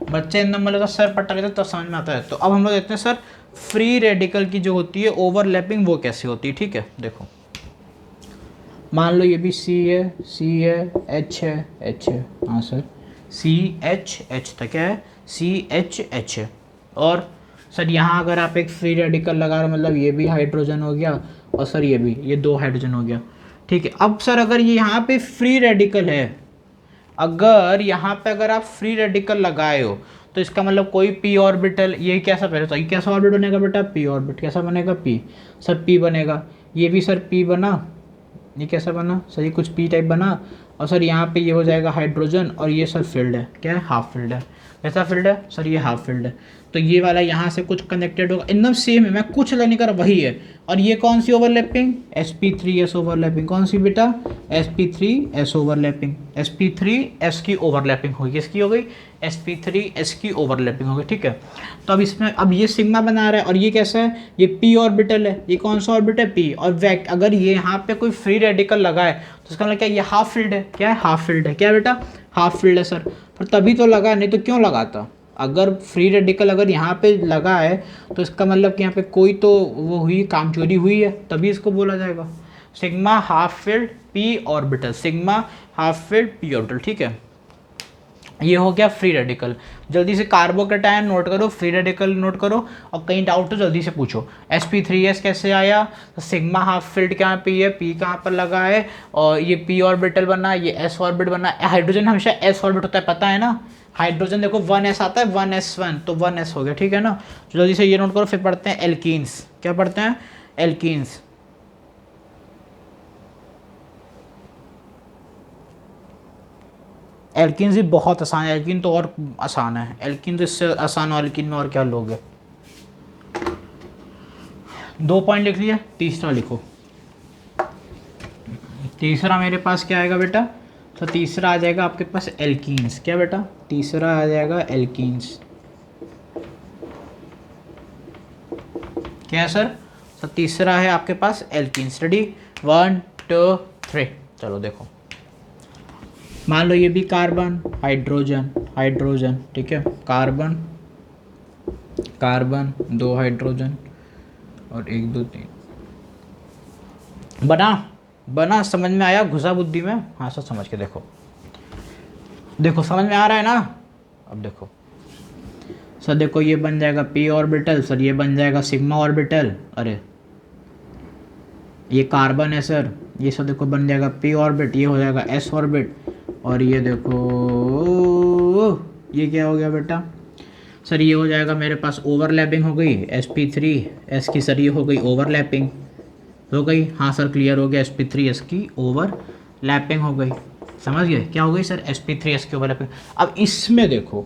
बच्चे एकदम मतलब सर पटा लेते तो समझ में आता है। तो अब हम लोग देखते हैं सर फ्री रेडिकल की जो होती है ओवरलैपिंग वो कैसे होती है, ठीक है। देखो मान लो ये भी C है, H है, हाँ सर CH था, क्या है? CH है। और सर यहाँ अगर आप एक फ्री रेडिकल लगा रहे हो मतलब ये भी हाइड्रोजन हो गया और सर ये भी, ये 2 हाइड्रोजन हो गया, ठीक है। अब सर अगर ये यहाँ पे फ्री रेडिकल है, अगर यहाँ पे अगर आप फ्री रेडिकल लगाए हो तो इसका मतलब कोई पी ऑर्बिटल, ये कैसा पहले तो ये कैसा ऑर्बिट बनेगा बेटा, पी ऑर्बिट। कैसा बनेगा, पी, सर पी बनेगा। ये भी सर पी बना, ये कैसा बना सर, ये कुछ पी टाइप बना। और सर यहाँ पे ये हो जाएगा हाइड्रोजन और ये सर फील्ड है, क्या है, हाफ फील्ड है। कैसा फील्ड है सर, ये हाफ फील्ड है। तो ये वाला यहाँ से कुछ कनेक्टेड होगा, एकदम सेम है, मैं कुछ अलग नहीं कर रहा, वही है। और ये कौन सी ओवरलैपिंग, sp3s ओवरलैपिंग, कौन सी बेटा, sp3s ओवरलैपिंग, sp3s की ओवरलैपिंग होगी, किसकी हो गई, sp3s की ओवरलैपिंग हो गई, ठीक है। तो अब इसमें अब ये सिग्मा बना रहा है और ये कैसा है, ये p ऑर्बिटल है, ये कौन सा ऑर्बिट है, p। और अगर ये यहाँ पे कोई फ्री रेडिकल लगा है तो इसका मतलब क्या, ये हाफ फील्ड है, क्या है, हाफ फील्ड है, क्या बेटा, हाफ फील्ड है सर। पर तभी तो लगा, नहीं तो क्यों लगाता। अगर फ्री रेडिकल अगर यहाँ पे लगा है तो इसका मतलब कि यहाँ पे कोई तो वो हुई, कामचोरी हुई है, तभी इसको बोला जाएगा sigma half field P orbital, sigma half field P orbital, ठीक है। ये हो गया फ्री रेडिकल। जल्दी से कार्बोकैटायन नोट करो, फ्री रेडिकल नोट करो, और कहीं डाउट तो जल्दी से पूछो। sp3s कैसे आया, तो सिग्मा हाफ फील्ड कहाँ पे है, p कहाँ पर लगा है, और ये p ऑर्बिटल बना, ये s ऑर्बिट बना। हाइड्रोजन हमेशा s ऑर्बिट होता है, पता है ना। हाइड्रोजन देखो 1s आता है, 1s1, तो 1s हो गया, ठीक है ना। तो जल्दी से ये नोट करो, फिर पढ़ते हैं एल्कीन्स। क्या पढ़ते हैं, एल्कीन्स। एल्किन भी बहुत आसान है, एल्किन तो और आसान है, एल्किन तो इससे आसान है, एल्किन में और क्या लोगे। 2 पॉइंट लिख लिया, तीसरा लिखो। तीसरा मेरे पास क्या आएगा बेटा, तो तीसरा आ जाएगा आपके पास एल्कीन्स। क्या बेटा, तीसरा आ जाएगा एल्कीन्स। क्या है सर, तो तीसरा है आपके पास एल्कीन्स। रेडी, 1 2 3, चलो देखो। मान लो ये भी कार्बन, हाइड्रोजन, हाइड्रोजन, ठीक है, कार्बन, कार्बन, 2 हाइड्रोजन और 1 2 3। बना समझ में आया, घुसा बुद्धि में, हाँ सर समझ के देखो, देखो समझ में आ रहा है ना। अब देखो सर, देखो ये बन जाएगा p ऑर्बिटल, सर ये बन जाएगा सिग्मा ऑर्बिटल, अरे ये कार्बन है सर, ये सब देखो बन जाएगा p ऑर्बिट, ये हो जाएगा s ऑर्बिट, और ये देखो ये क्या हो गया बेटा, सर ये हो जाएगा मेरे पास ओवरलैपिंग हो गई, sp3s की सर ये हो गई ओवरलैपिंग हो गई। हाँ सर क्लियर हो गया, sp3s की ओवरलैपिंग हो गई, समझ गए क्या हो गई सर, sp3s की ओवरलैपिंग। अब इसमें देखो,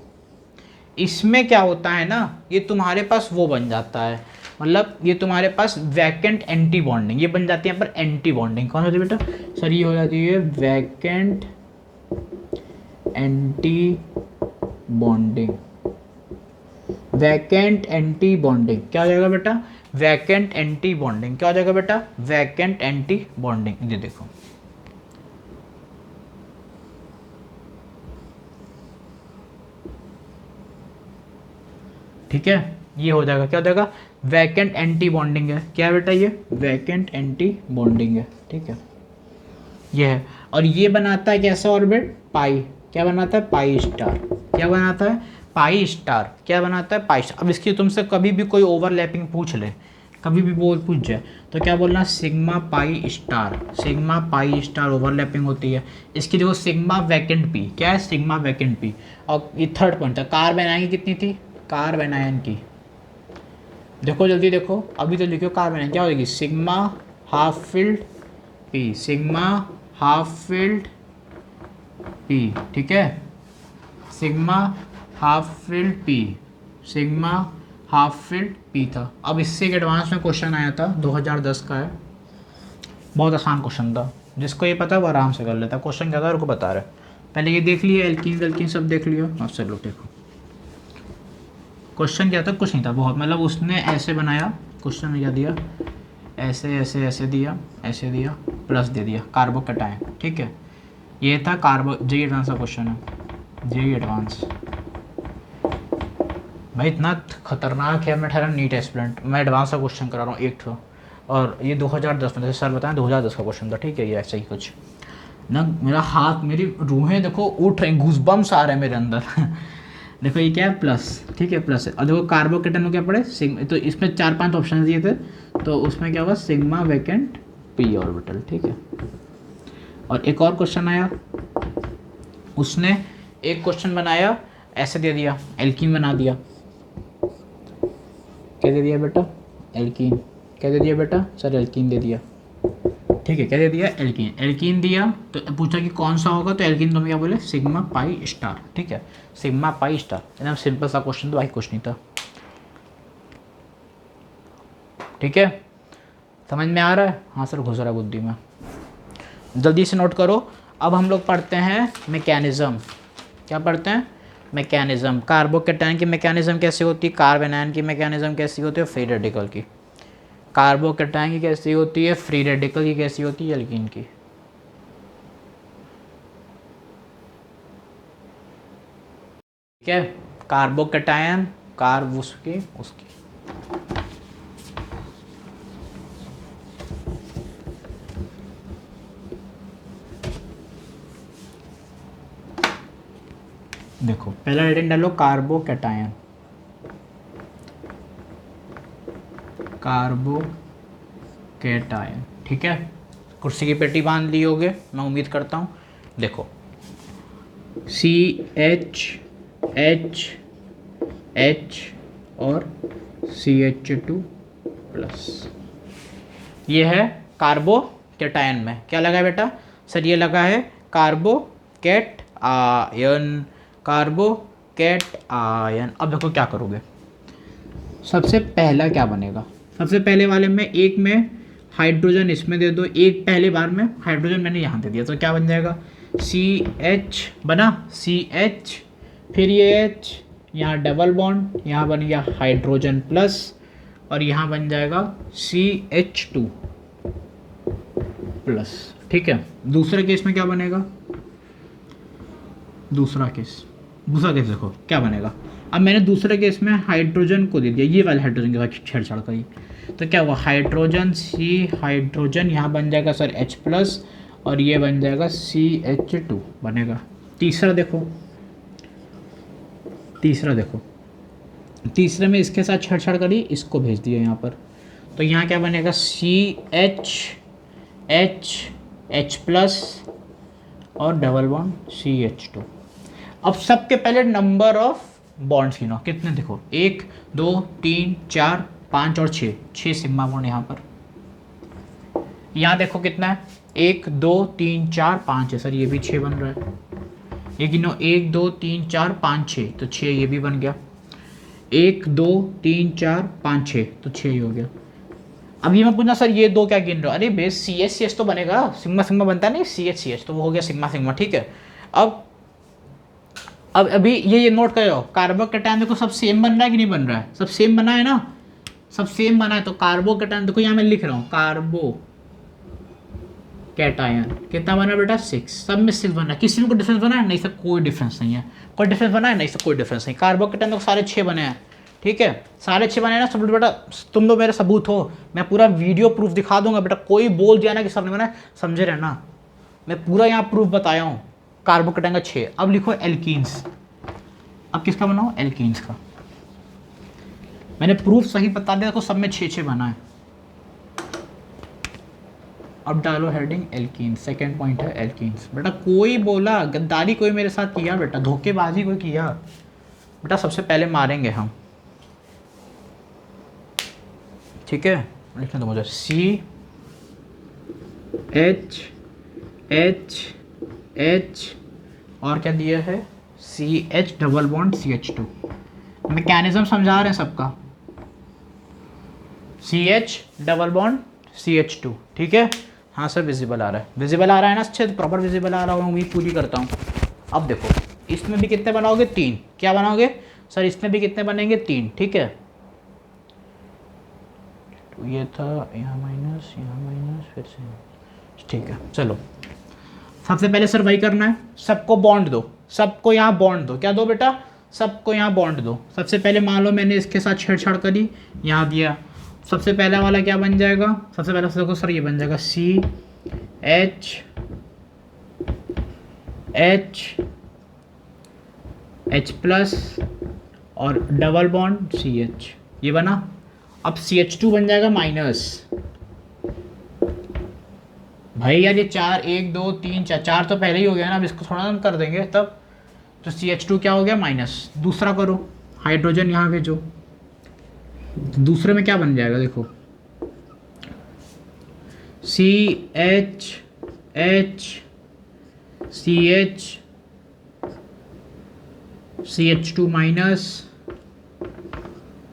इसमें क्या होता है ना, ये तुम्हारे पास वो बन जाता है, मतलब ये तुम्हारे पास वैकेंट एंटी बॉन्डिंग, ये बन जाती है यहाँ पर एंटी बॉन्डिंग। कौन होती है बेटा, सर ये हो जाती है vacant anti bonding, vacant anti bonding. क्या हो जाएगा बेटा, वैकेंट एंटी बॉन्डिंग। क्या हो जाएगा बेटा, वैकेंट एंटी बॉन्डिंग। ये देखो ठीक है, ये हो जाएगा, क्या हो जाएगा, वैकेंट एंटी बॉन्डिंग है। क्या है बेटा, ये वैकेंट एंटी बॉन्डिंग है, ठीक है, ये है। और ये बनाता है कैसा ऑर्बिट, पाई। क्या बनाता है, पाई स्टार। क्या बनाता है, पाई स्टार। क्या बनाता है, पाई स्टार। अब इसकी तुमसे कभी भी कोई ओवरलैपिंग पूछ ले, कभी भी बोल पूछ जाए तो क्या बोलना, sigma pi star, sigma pi star overlapping होती है। इसकी देखो सिग्मा वैकेंट पी, क्या है, सिग्मा वैकेंट पी। और ये थर्ड पॉइंट था, कार्बन आयन कितनी थी, कार्बन आयन की, देखो जल्दी देखो, अभी तो लिखो कार्बन आयन क्या होगी, sigma half field P, sigma half field P, ठीक है, sigma half field P, sigma half field P था। अब इससे एक एडवांस में क्वेश्चन आया था, 2010 का है, बहुत आसान क्वेश्चन था, जिसको ये पता है वो आराम से कर लेता। क्वेश्चन क्या था उनको बता रहे, पहले ये देख लिए, एल्कीन एल्कीन सब देख लियो। हाँ चलो देखो क्वेश्चन क्या था, कुछ नहीं था बहुत, मतलब उसने ऐसे बनाया, क्वेश्चन में क्या दिया, ऐसे ऐसे ऐसे दिया, ऐसे दिया, प्लस दे दिया कार्बोकैटायन, ठीक है। ये था कार्बो, जेई एडवांस का क्वेश्चन है, जेई एडवांस भाई इतना खतरनाक है, मैं ठहरा नीट एस्पिरेंट, मैं एडवांस का क्वेश्चन करा रहा हूँ एक ठो, और ये 2010 में, जैसे सर बताएं 2010 का क्वेश्चन था, ठीक है। ये ऐसा ही कुछ ना, मेरा हाथ, मेरी रूहें देखो उठ रही, गूज़बम्स आ रहे हैं मेरे अंदर देखो ये क्या है, प्लस, ठीक है, प्लस है। और देखो कार्बोकेटन को क्या पड़े, सिग्मा, तो इसमें 4-5 ऑप्शन दिए थे, तो उसमें क्या होगा, सिग्मा वैकेंट पी ऑर्बिटल, ठीक है। और एक और क्वेश्चन आया, उसने एक क्वेश्चन बनाया, ऐसे दे दिया, एल्कीन बना दिया। क्या दे दिया बेटा, एल्कीन। क्या दे दिया बेटा, सर एल्कीन दे दिया, ठीक है। क्या दे दिया, एल्कीन। एल्कीन दिया तो पूछा कि कौन सा होगा, तो एल्कीन तुम क्या बोले, सिग्मा पाई स्टार, ठीक है, सिग्मा पाई स्टार। एकदम सिंपल सा क्वेश्चन, तो भाई कुछ नहीं था, ठीक है। समझ में आ रहा है, हाँ सर घुस रहा है बुद्धि में, जल्दी से नोट करो। अब हम लोग पढ़ते हैं मैकेनिज्म। क्या पढ़ते हैं, मैकेनिज्म। कार्बोकेटायन की मैकेनिज्म कैसी होती है, कार्बन आयन की मैकेनिज्म कैसी होती है, फ्री रेडिकल की। कार्बोकेटायन की कैसी होती है, फ्री रेडिकल की कैसी होती है, एल्कीन की। ठीक है, कार्बोकेटायन, कार्ब उसकी उसकी। देखो पहला हेडिंग डालो, कार्बोकेटायन, कार्बोकेटायन, ठीक है। कुर्सी की पेटी बांध ली होगे, मैं उम्मीद करता हूँ। देखो CH और CH2+, ये है कार्बोकेटायन में। क्या लगा है बेटा, सर ये लगा है कार्बोकेट आयन, कार्बोकेट आयन। अब देखो क्या करोगे, सबसे पहला क्या बनेगा, सबसे पहले वाले में एक में हाइड्रोजन इसमें दे दो, एक पहले बार में हाइड्रोजन मैंने यहाँ दे दिया, तो क्या बन जाएगा, CH बना, CH, फिर ये H, यहाँ डबल बॉन्ड, यहाँ बन गया हाइड्रोजन प्लस, और यहाँ बन जाएगा CH2+, ठीक है। दूसरे केस में क्या बनेगा, दूसरा केस देखो क्या बनेगा। अब मैंने दूसरे केस में हाइड्रोजन को दे दिया, ये वाले हाइड्रोजन के साथ छेड़छाड़ करी, तो क्या हुआ, हाइड्रोजन हाइड्रोजन, यहाँ बन जाएगा सर H+, और ये बन जाएगा CH2 बनेगा। तीसरा देखो, तीसरे में इसके साथ छेड़छाड़ करी, इसको भेज दिया यहाँ पर, तो यहाँ क्या बनेगा, H+, और डबल बॉन्ड CH2। अब सबके पहले नंबर ऑफ बॉन्ड्स गिनो, कितने देखो, 1 2 3 4 5 और 6 सिग्मा बॉन्ड यहाँ पर। यहाँ देखो कितना है, 1 2 3 4 5 है, सर ये भी 6 बन रहा है। ये गिनो, 1 2 3 4 5 6, तो 6 ये भी बन गया। 1 2 3 4 5 6, तो 6 ही हो गया। अब ये मैं पूछना, सर ये दो क्या गिन रहे हो, अरे बेस CH तो बनेगा, सिग्मा सिग्मा बनता है नहीं, CH तो वो हो गया सिग्मा सिग्मा, ठीक है। अब अभी ये नोट करो, कार्बोकेटायन देखो सब सेम बन रहा है कि नहीं बन रहा है, सब सेम बना है ना, सब सेम बना है। तो कार्बोकेटायन देखो, यहाँ मैं लिख रहा हूँ कार्बोकेटायन कितना बना बेटा, 6, सब में 6 बना है। किसी में कोई डिफरेंस बना है, नहीं सर कोई डिफरेंस नहीं है। कोई डिफरेंस बना है, नहीं सर कोई डिफरेंस नहीं। कार्बोकेटायन देखो सारे 6 बने हैं, ठीक है, सारे 6 बने हैं ना। सब बेटा तुम लोग मेरे सबूत हो, मैं पूरा वीडियो प्रूफ दिखा दूंगा बेटा। कोई बोल दिया ना कि सब नहीं बना है, समझे रहना, मैं पूरा यहाँ प्रूफ बताया हूँ। कार्बोकेटायन का 6। अब लिखो एल्कीन्स, अब किसका बनाओ, एल्कीन्स का। मैंने प्रूफ सही बता दिया, देखो सब में 6 बना है। अब डालो हेडिंग एल्कीन, सेकेंड पॉइंट है एल्कीन्स। बेटा कोई बोला, गद्दारी कोई मेरे साथ किया बेटा, धोखेबाजी कोई किया बेटा, सबसे पहले मारेंगे हम, ठीक है। लिखने दो मुझे, CH और क्या दिया है, CH double bond CH2। Mechanism समझा रहे हैं सबका, CH डबल बॉन्ड CH2, ठीक है। हाँ सर विजिबल आ रहा है, विजिबल आ रहा है ना, अच्छे तो प्रॉपर विजिबल आ रहा होगा, उम्मीद पूरी करता हूँ। अब देखो इसमें भी कितने बनाओगे, 3। क्या बनाओगे सर, इसमें भी कितने बनेंगे, 3, ठीक है। तो ये था, यहाँ माइनस फिर से, ठीक है। चलो सबसे पहले सर वही करना है, सबको बॉन्ड दो, सबको यहाँ बॉन्ड दो। क्या दो बेटा, सबको यहाँ बॉन्ड दो। सबसे पहले मान लो मैंने इसके साथ छेड़छाड़ करी, यहाँ दिया। सबसे पहला वाला क्या बन जाएगा, सबसे पहला देखो सर ये बन जाएगा CH H+ और डबल बॉन्ड CH, ये बना। अब CH2 बन जाएगा माइनस। भाई यार ये 4 1 2 3 4 4 तो पहले ही हो गया ना, अब इसको थोड़ा हम कर देंगे तब। तो CH2 क्या हो गया माइनस। दूसरा करो, हाइड्रोजन यहाँ भेजो। दूसरे में क्या बन जाएगा देखो, CH H CH CH2 minus,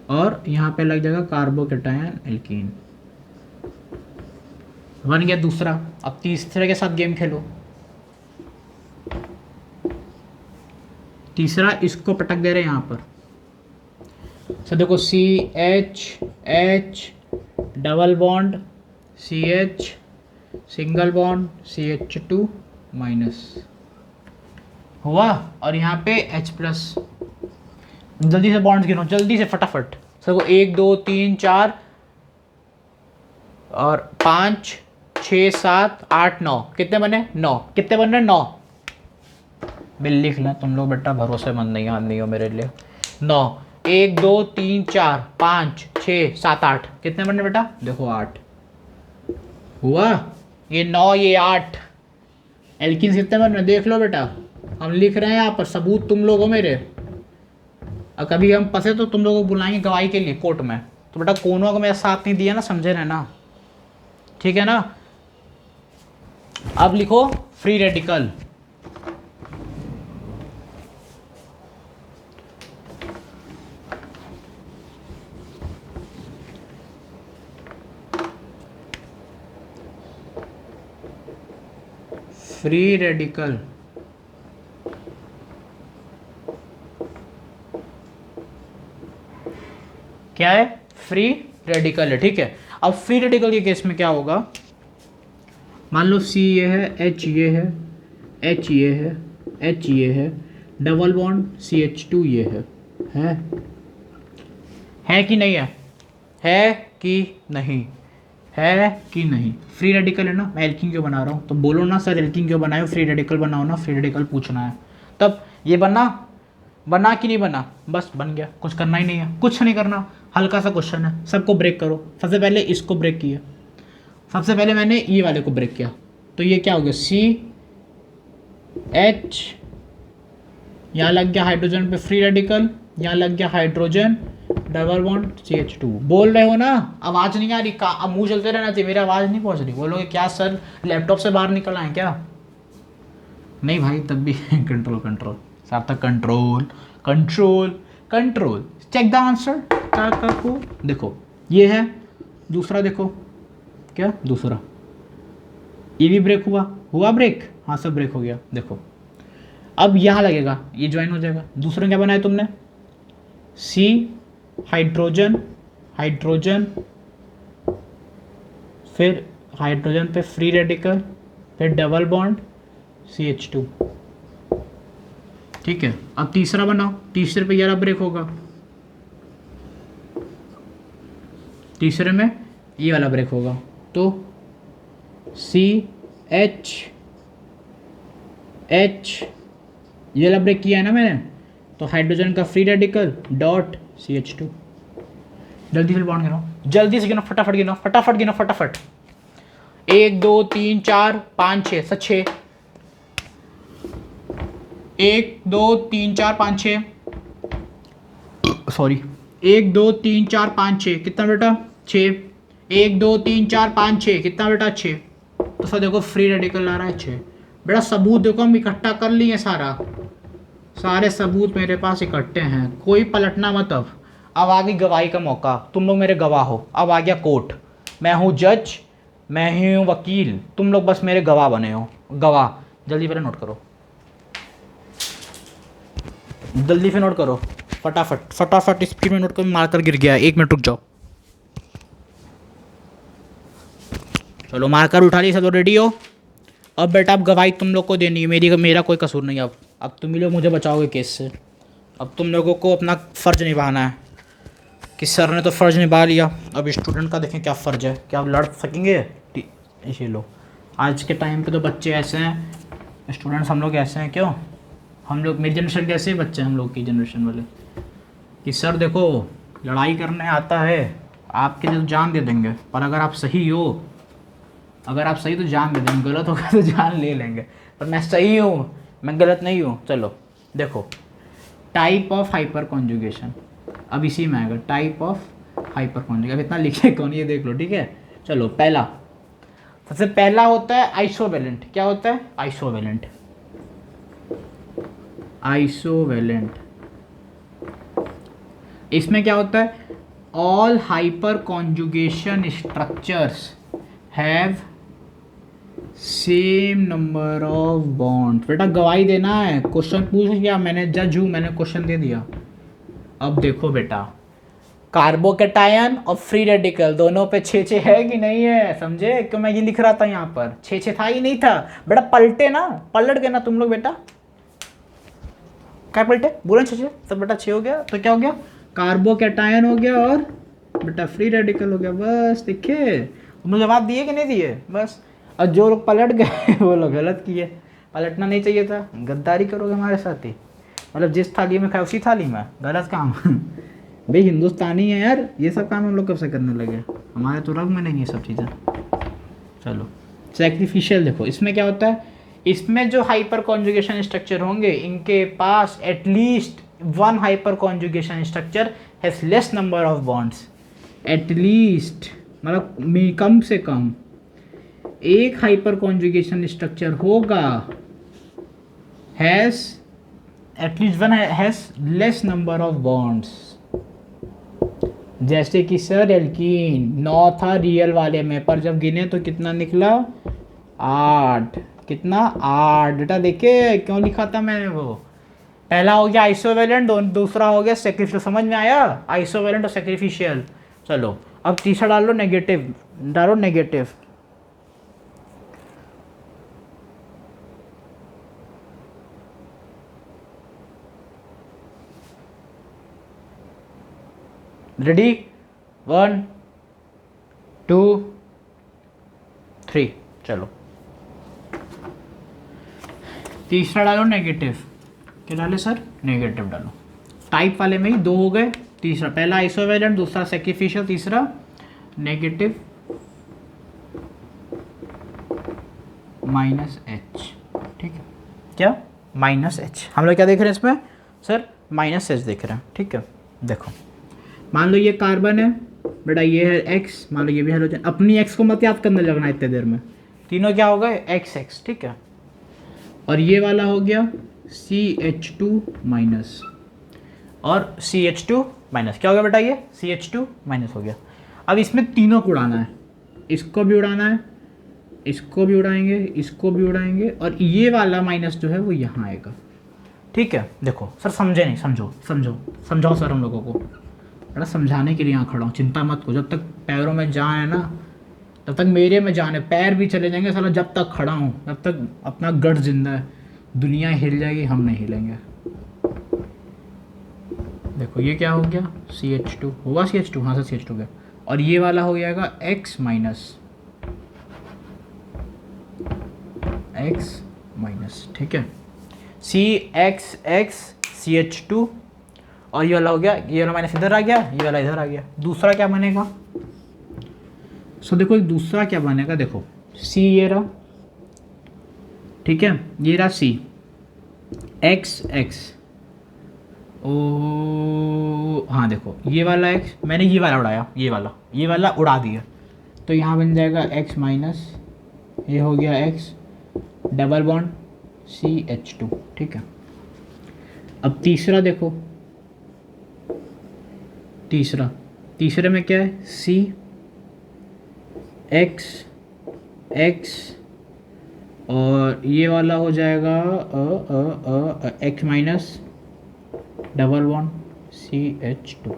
और यहाँ पे लग जाएगा कार्बोकेटायन एल्कीन। बन गया दूसरा। अब तीसरे के साथ गेम खेलो। तीसरा इसको पटक दे रहे हैं यहाँ पर। तो देखो CH H double bond CH single bond CH2 minus हुआ, और यहाँ पे H+। जल्दी से बॉन्ड्स गिनो, जल्दी से फटाफट। देखो 1 2 3 4 और 5 6 7 8 9, कितने बने 9, कितने बन रहे 9। बिल लिख लें तुम लोग बेटा, भरोसेमंद नहीं आदमी हो मेरे लिए। 9 1 2 3 4 5 6 7 8, कितने बन रहे बेटा देखो 8 हुआ। ये 9 ये 8 एल्किन कितने बन रहे देख लो बेटा, हम लिख रहे हैं यहाँ पर, सबूत तुम लोग हो मेरे। और कभी हम फंसे तो तुम लोगों को बुलाएंगे गवाही के लिए कोर्ट में। तो बेटा कोनों को मेरा साथ नहीं दिया ना, समझे रहना, ठीक है ना। अब लिखो फ्री रेडिकल। फ्री रेडिकल क्या है, फ्री रेडिकल है, ठीक है। अब फ्री रेडिकल के केस में क्या होगा, मान लो C ये है, H ये है, H ये है, H ये है, डबल बॉन्ड CH2 ये है कि नहीं है कि नहीं, है कि नहीं। फ्री रेडिकल है ना, मैं एल्कीन क्यों बना रहा हूँ, तो बोलो ना सर एल्कीन क्यों बनाए हो, फ्री रेडिकल बनाओ ना, फ्री रेडिकल पूछना है। तब ये बना कि नहीं बना, बस बन गया, कुछ करना ही नहीं है, कुछ नहीं करना, हल्का सा क्वेश्चन है। सबको ब्रेक करो, सबसे पहले इसको ब्रेक किया, सबसे पहले मैंने ये वाले को ब्रेक किया, तो ये क्या हो गया CH, यहाँ लग गया हाइड्रोजन पे फ्री रेडिकल, यहाँ लग गया हाइड्रोजन डबल बॉन्ड CH2। बोल रहे हो ना, आवाज़ नहीं आ रही, का अब मुंह चलते रहना चाहिए, मेरी आवाज़ नहीं पहुंच रही। बोलोगे क्या सर लैपटॉप से बाहर निकल आए क्या, नहीं भाई तब भी कंट्रोल सार्थक, कंट्रोल चेक द आंसर। को देखो ये है, दूसरा देखो क्या, दूसरा ये भी ब्रेक हुआ ब्रेक, हाँ सब ब्रेक हो गया। देखो अब यहाँ लगेगा, ये ज्वाइन हो जाएगा। दूसरा क्या बनाया तुमने, C हाइड्रोजन फिर हाइड्रोजन पे फ्री रेडिकल, फिर डबल बॉन्ड CH2, ठीक है। अब तीसरा बनाओ, तीसरे पे यार ब्रेक होगा, तीसरे में ये वाला ब्रेक होगा, तो CH ये वाला ब्रेक किया है ना मैंने, तो हाइड्रोजन का फ्री रेडिकल डॉट CH2। जल्दी से बॉन्ड गिनो, जल्दी से गिनो, फटाफट गिनो, फटाफट 1 2 3 4 5 6 6, 1 2 3 4 5 6, सॉरी 1 2 3 4 5 6, कितना बेटा 6, 1 2 3 4 5 6, कितना बेटा 6। तो सर देखो फ्री रेडिकल आ रहा है 6। बेटा सबूत देखो हम इकट्ठा कर लिए, सारे सबूत मेरे पास इकट्ठे हैं, कोई पलटना मत। अब आ गई गवाही का मौका, तुम लोग मेरे गवाह हो। अब आ गया कोर्ट, मैं हूँ जज, मैं ही हूँ वकील, तुम लोग बस मेरे गवाह बने हो। गवाह जल्दी पहले नोट करो, जल्दी से नोट करो, फटाफट स्पीड में नोट करो। मार्कर गिर गया, 1 मिनट रुक जाओ। चलो मार्कर उठा ली, सब लोग रेडी हो। अब बेटा अब गवाही तुम लोग को देनी है, मेरा कोई कसूर नहीं। अब तुम ही लोग मुझे बचाओगे केस से। अब तुम लोगों को अपना फ़र्ज़ निभाना है, कि सर ने तो फ़र्ज़ निभा लिया, अब स्टूडेंट का देखें क्या फ़र्ज़ है, क्या आप लड़ सकेंगे। इसी लो, आज के टाइम पे तो बच्चे ऐसे हैं, स्टूडेंट्स हम लोग ऐसे हैं, क्यों हम लोग, मेरी जनरेशन कैसे बच्चे हैं हम लोग की जनरेशन वाले, कि सर देखो लड़ाई करने आता है, आपके लिए तो जान दे देंगे, पर अगर आप सही हो, अगर आप सही तो जान दे देंगे, गलत होगा तो जान ले लेंगे, पर मैं सही हूँ, मैं गलत नहीं हूँ। चलो देखो, टाइप ऑफ हाइपर कॉन्जुगेशन, अब इसी में आएगा टाइप ऑफ हाइपर कॉन्जुगेशन। अब इतना लिखे कौन, ये देख लो, ठीक है। चलो पहला, सबसे पहला होता है आइसोवेलेंट। क्या होता है? आइसोवेलेंट। आइसोवेलेंट, इसमें क्या होता है? All hyper conjugation structures have same number of bond. बेटा गवाही देना है, क्वेश्चन पूछ गया, मैंने जज हूँ, मैंने क्वेश्चन दे दिया। अब देखो बेटा, कार्बोकैटायन और फ्री रेडिकल दोनों पे 6 है कि नहीं है, समझे? क्यों मैं ये लिख रहा था यहाँ पर 6 था ही नहीं था बेटा, पलटे ना, पलट गए ना तुम लोग बेटा, क्या पलटे बोले 6 सब बेटा, 6 हो गया तो क्या हो गया? कार्बोकैटायन हो गया और बेटा फ्री रेडिकल हो गया। बस दिखे, तुमने जवाब दिए कि नहीं दिए? बस। और जो लोग पलट गए वो लोग गलत किए, पलटना नहीं चाहिए था, गद्दारी करोगे हमारे साथ ही, मतलब जिस थाली में खाए उसी थाली में, गलत काम भाई हिंदुस्तानी है यार, ये सब काम हम लोग कब से करने लगे, हमारे तो रग में नहीं ये सब चीज़ें। चलो सैक्रिफिशियल देखो, इसमें क्या होता है? इसमें जो हाइपर कॉन्जुगेशन स्ट्रक्चर होंगे, इनके पास at least one hyper conjugation structure has less number of bonds. At least मतलब कम से कम एक हाइपर कॉन्जुगेशन स्ट्रक्चर होगा, has at least one has less number of bonds. जैसे कि सर एल्कीन 9 था रियल वाले में, पर जब गिने तो कितना निकला? 8। कितना? 8 बेटा। देखे क्यों लिखा था मैंने वो? पहला हो गया आइसोवेलेंट, दूसरा हो गया सैक्रिफिशियल। समझ में आया? आइसोवेलेंट और सैक्रिफिशियल। चलो अब तीसरा डालो नेगेटिव, डालो नेगेटिव। रेडी? 1 2 3। चलो तीसरा डालो नेगेटिव। क्या डाले सर? नेगेटिव डालो। टाइप वाले में ही 2 हो गए। तीसरा, पहला आइसोवेलेंट, दूसरा सैक्रिफिशियल, तीसरा नेगेटिव -H। ठीक है, क्या -H? हम लोग क्या देख रहे हैं इसमें सर? -H देख रहे हैं। ठीक है, देखो मान लो ये कार्बन है बेटा, ये है X, मान लो ये भी हाइड्रोजन। अपनी X को मत याद करने लगना इतने देर में, तीनों क्या हो गए? XX। ठीक है, और ये वाला हो गया CH2- और CH2-। क्या हो गया बेटा? ये CH2- हो गया। अब इसमें तीनों को उड़ाना है, इसको भी उड़ाना है, इसको भी उड़ाएंगे, इसको भी उड़ाएंगे, और ये वाला माइनस जो है वो यहाँ आएगा। ठीक है, देखो सर समझे नहीं? समझाओ सर हम लोगों को, बेटा समझाने के लिए यहाँ खड़ा हूँ, चिंता मत करो। जब तक पैरों में जान है ना, तब तक मेरे में जान है। पैर भी चले जाएंगे साला, जब तक खड़ा हूँ तब तक अपना गढ़ जिंदा है। दुनिया हिल जाएगी, हम नहीं हिलेंगे। देखो ये क्या हो गया? CH2 हुआ, CH2, हाँ सर CH2 गया, और ये वाला हो जाएगा X-, ठीक है, CXX CH2, और ये वाला हो गया, ये वाला माइनस इधर आ गया, ये वाला इधर आ गया। दूसरा क्या बनेगा? सो देखो दूसरा क्या बनेगा, देखो C ये रहा, ठीक है, ये रहा C, XX, ओ हाँ देखो ये वाला X, मैंने ये वाला उड़ाया, ये वाला उड़ा दिया, तो यहाँ बन जाएगा X-, ये हो गया X, डबल बॉन्ड CH2। ठीक है, अब तीसरा देखो, तीसरे में क्या है? C X, और ये वाला हो जाएगा X-, डबल बॉन्ड CH2।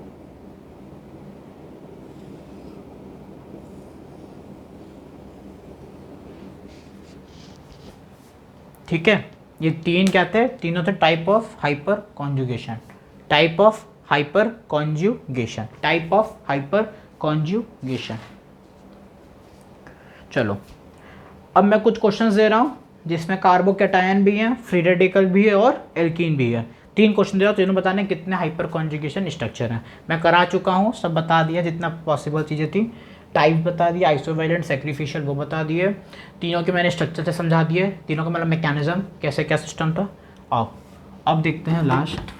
ठीक है, ये तीन क्या थे? तीनों थे टाइप ऑफ हाइपर कॉन्जुगेशन, चलो अब मैं कुछ क्वेश्चंस दे रहा हूँ, जिसमें कार्बोकैटायन भी है, फ्री रेडिकल भी है और एल्कीन भी है। 3 क्वेश्चन दिया, तो इन्होंने बताने कितने हाइपर कॉन्जुगेशन स्ट्रक्चर हैं। मैं करा चुका हूँ, सब बता दिया जितना पॉसिबल चीज़ें थी। टाइप बता दिया, आइसोवैलेंट, सैक्रिफिशियल वो बता दिए। तीनों के मैंने स्ट्रक्चर से समझा दिए, तीनों का मतलब मैकेनिज्म कैसे क्या सिस्टम था। आओ अब देखते हैं लास्ट।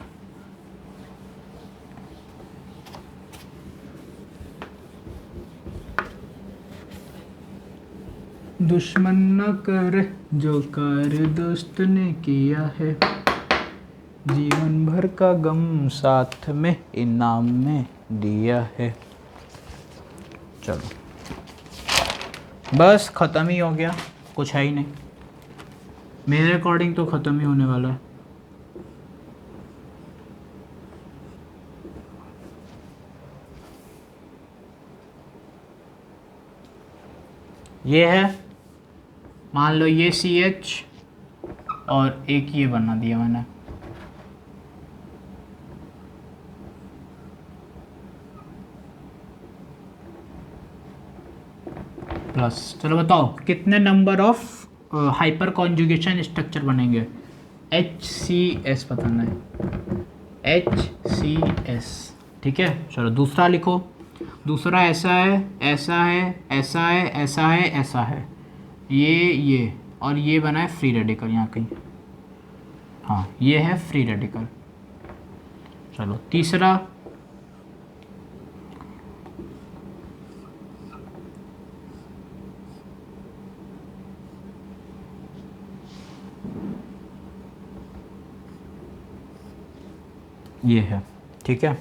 दुश्मन न कर जो कार्य दोस्त ने किया है, जीवन भर का गम साथ में इनाम में दिया है। चलो बस ख़त्म ही हो गया, कुछ है ही नहीं। मेरे अकॉर्डिंग तो ख़त्म ही होने वाला है। ये है, मान लो ये CH और एक ये बना दिया मैंने। प्लस, चलो बताओ कितने number of hyper conjugation structure बनेंगे। HCS बताना है, HCS। ठीक है, चलो दूसरा लिखो। दूसरा ऐसा है, ऐसा है, ऐसा है, ऐसा है, ऐसा है, ये और ये बना है फ्री रेडिकल यहाँ कहीं। हाँ ये है फ्री रेडिकल। चलो तीसरा, ये है। ठीक है,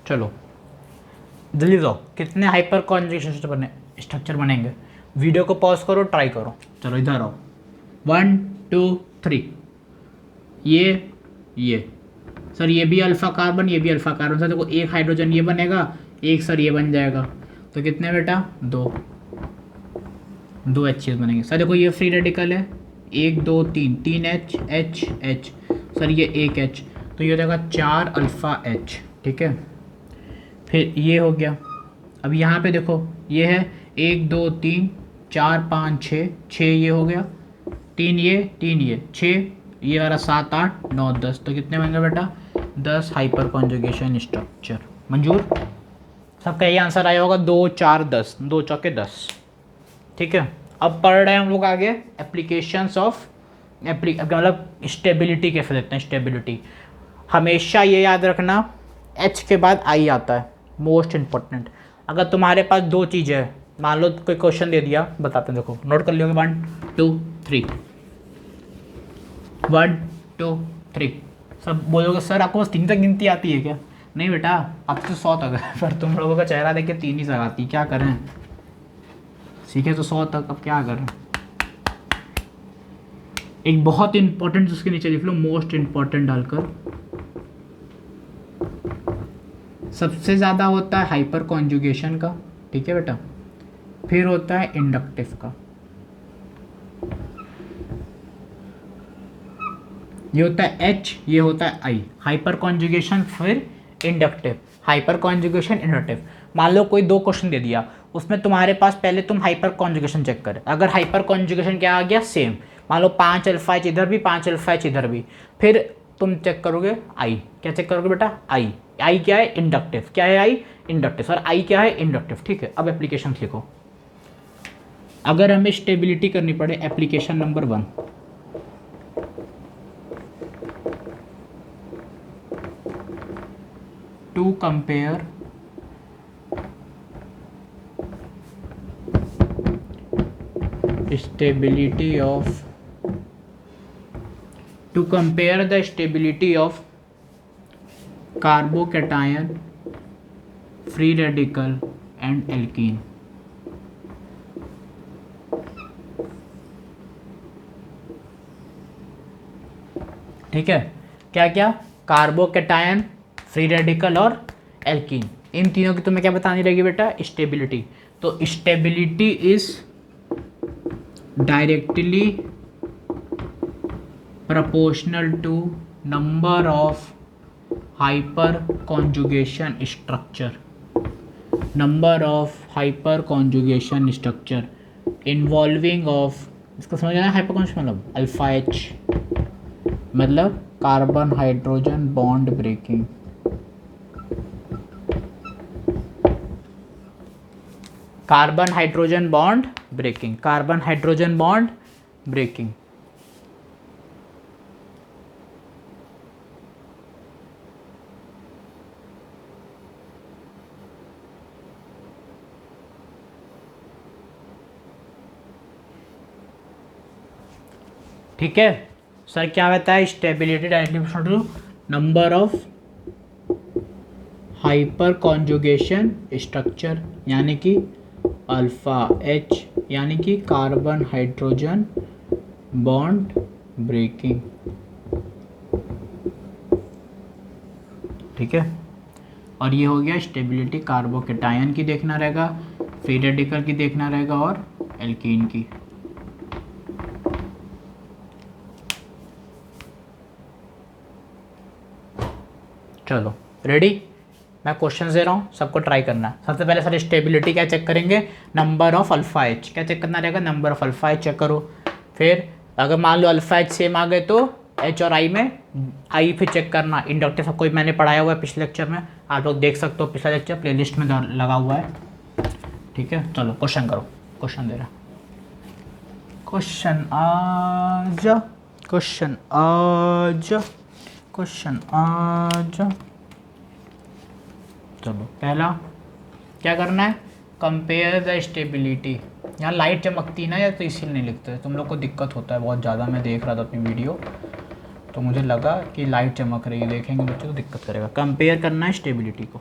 चलो जल्दी दो, कितने हाइपर कॉन्जुगेशन स्ट्रक्चर बनेंगे। वीडियो को पॉज करो, ट्राई करो। चलो इधर आओ, 1 2 3। ये सर ये भी अल्फ़ा कार्बन, ये भी अल्फ़ा कार्बन। सर देखो एक हाइड्रोजन ये बनेगा, एक सर ये बन जाएगा, तो कितने बेटा, 2 HCS बनेंगे। सर देखो ये फ्री रेडिकल है, 1 2 3, 3 H। सर ये 1 H, तो ये हो जाएगा 4 अल्फ़ा H। ठीक है, फिर ये हो गया। अब यहाँ पे देखो ये है 1 2 3 4 5 6 ये हो गया, 3 ये 6 ये वाला 7 8 9 10, तो कितने बनेंगे बेटा, 10 हाइपर कॉन्जुगेशन स्ट्रक्चर। मंजूर, सबका यही आंसर आया होगा। 2 4 10, 2 चौके 10। ठीक है, अब पढ़ रहे हैं हम लोग आगे एप्लीकेशंस ऑफ मतलब स्टेबिलिटी कैसे देखते हैं। स्टेबिलिटी हमेशा ये याद रखना, H के बाद I आता है, मोस्ट इम्पोर्टेंट। अगर तुम्हारे पास 2 चीज़ें हैं, मान लो कोई क्वेश्चन दे दिया, बताते हैं, देखो नोट कर लियोगे। 1 2 3, 1 2 3। सब बोलोगे सर आपको बस 3 तक गिनती आती है क्या। नहीं बेटा, अब तो 100 तक है, पर तुम लोगों का चेहरा देख के 3 ही तक आती, क्या करें। सीखे तो 100 तक, अब क्या करें। एक बहुत इंपॉर्टेंट उसके नीचे लिख लो, मोस्ट इंपॉर्टेंट डालकर। सबसे ज़्यादा होता है हाइपर कॉन्जुगेशन का, ठीक है बेटा, फिर होता है इंडक्टिव का। ये होता है H, ये होता है I। हाइपर कॉन्जुगेशन फिर इंडक्टिव, हाइपर कॉन्जुगेशन इंडक्टिव। मान लो कोई 2 क्वेश्चन दे दिया, उसमें तुम्हारे पास पहले तुम हाइपर कॉन्जुगेशन चेक कर। अगर हाइपर कॉन्जुगेशन क्या आ गया, सेम, मान लो 5 अल्फा H इधर भी, 5 अल्फा H इधर भी, फिर तुम चेक करोगे I। क्या चेक करोगे बेटा, I क्या है, इंडक्टिव। क्या है I, इंडक्टिव। और I क्या है, इंडक्टिव। ठीक है, अब एप्लीकेशन लिखो। अगर हमें स्टेबिलिटी करनी पड़े, application number 1, to compare stability the stability of carbocation, free radical and alkene। ठीक है, क्या क्या, कार्बोकैटायन, फ्री रेडिकल और एल्कीन, इन तीनों की तुम्हें क्या बतानी रहेगी बेटा, स्टेबिलिटी। तो stability is directly proportional to number of hyper conjugation structure, number of hyper conjugation structure। Involving of, इसको समझ आना हाइपोकॉन्श मतलब अल्फा एच मतलब carbon hydrogen bond breaking. Carbon hydrogen bond breaking, carbon hydrogen bond breaking. ठीक है sir, क्या होता है stability directly to number of hyper conjugation structure, यानी कि अल्फा एच यानी कि कार्बन हाइड्रोजन बॉन्ड ब्रेकिंग। ठीक है, और ये हो गया स्टेबिलिटी कार्बोकेटायन की देखना रहेगा, फ्री रेडिकल की देखना रहेगा और एल्कीन की। चलो रेडी, मैं क्वेश्चन दे रहा हूँ, सबको ट्राई करना है। सबसे पहले सर स्टेबिलिटी क्या चेक करेंगे, नंबर ऑफ अल्फा एच, क्या चेक करना रहेगा, number of alpha H check करो। फिर अगर मान लो अल्फा एच सेम आ गए तो एच और आई में आई फिर चेक करना, इंडक्टिव सब कोई मैंने पढ़ाया हुआ है पिछले लेक्चर में, आप लोग देख सकते हो, पिछला लेक्चर प्लेलिस्ट में लगा हुआ है। ठीक है चलो क्वेश्चन करो, क्वेश्चन दे रहा, क्वेश्चन आ जा, क्वेश्चन आ जा, क्वेश्चन आ जा। चलो पहला क्या करना है, कंपेयर द स्टेबिलिटी। यहाँ लाइट चमकती है ना या तो इसीलिए नहीं लिखते, तुम लोग को दिक्कत होता है बहुत ज़्यादा। मैं देख रहा था अपनी वीडियो तो मुझे लगा कि लाइट चमक रही है, देखेंगे बच्चों तो दिक्कत करेगा। कंपेयर करना है स्टेबिलिटी को।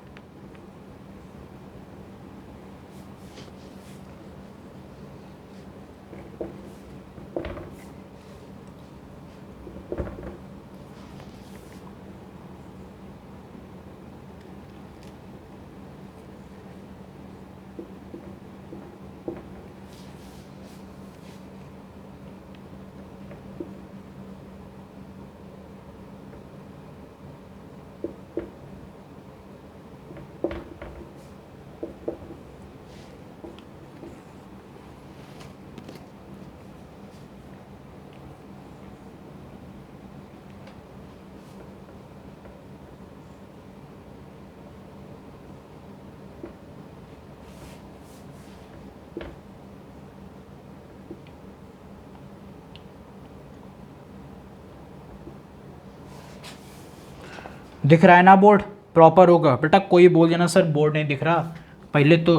दिख रहा है ना बोर्ड, प्रॉपर होगा बेटा। कोई बोल देना सर बोर्ड नहीं दिख रहा, पहले तो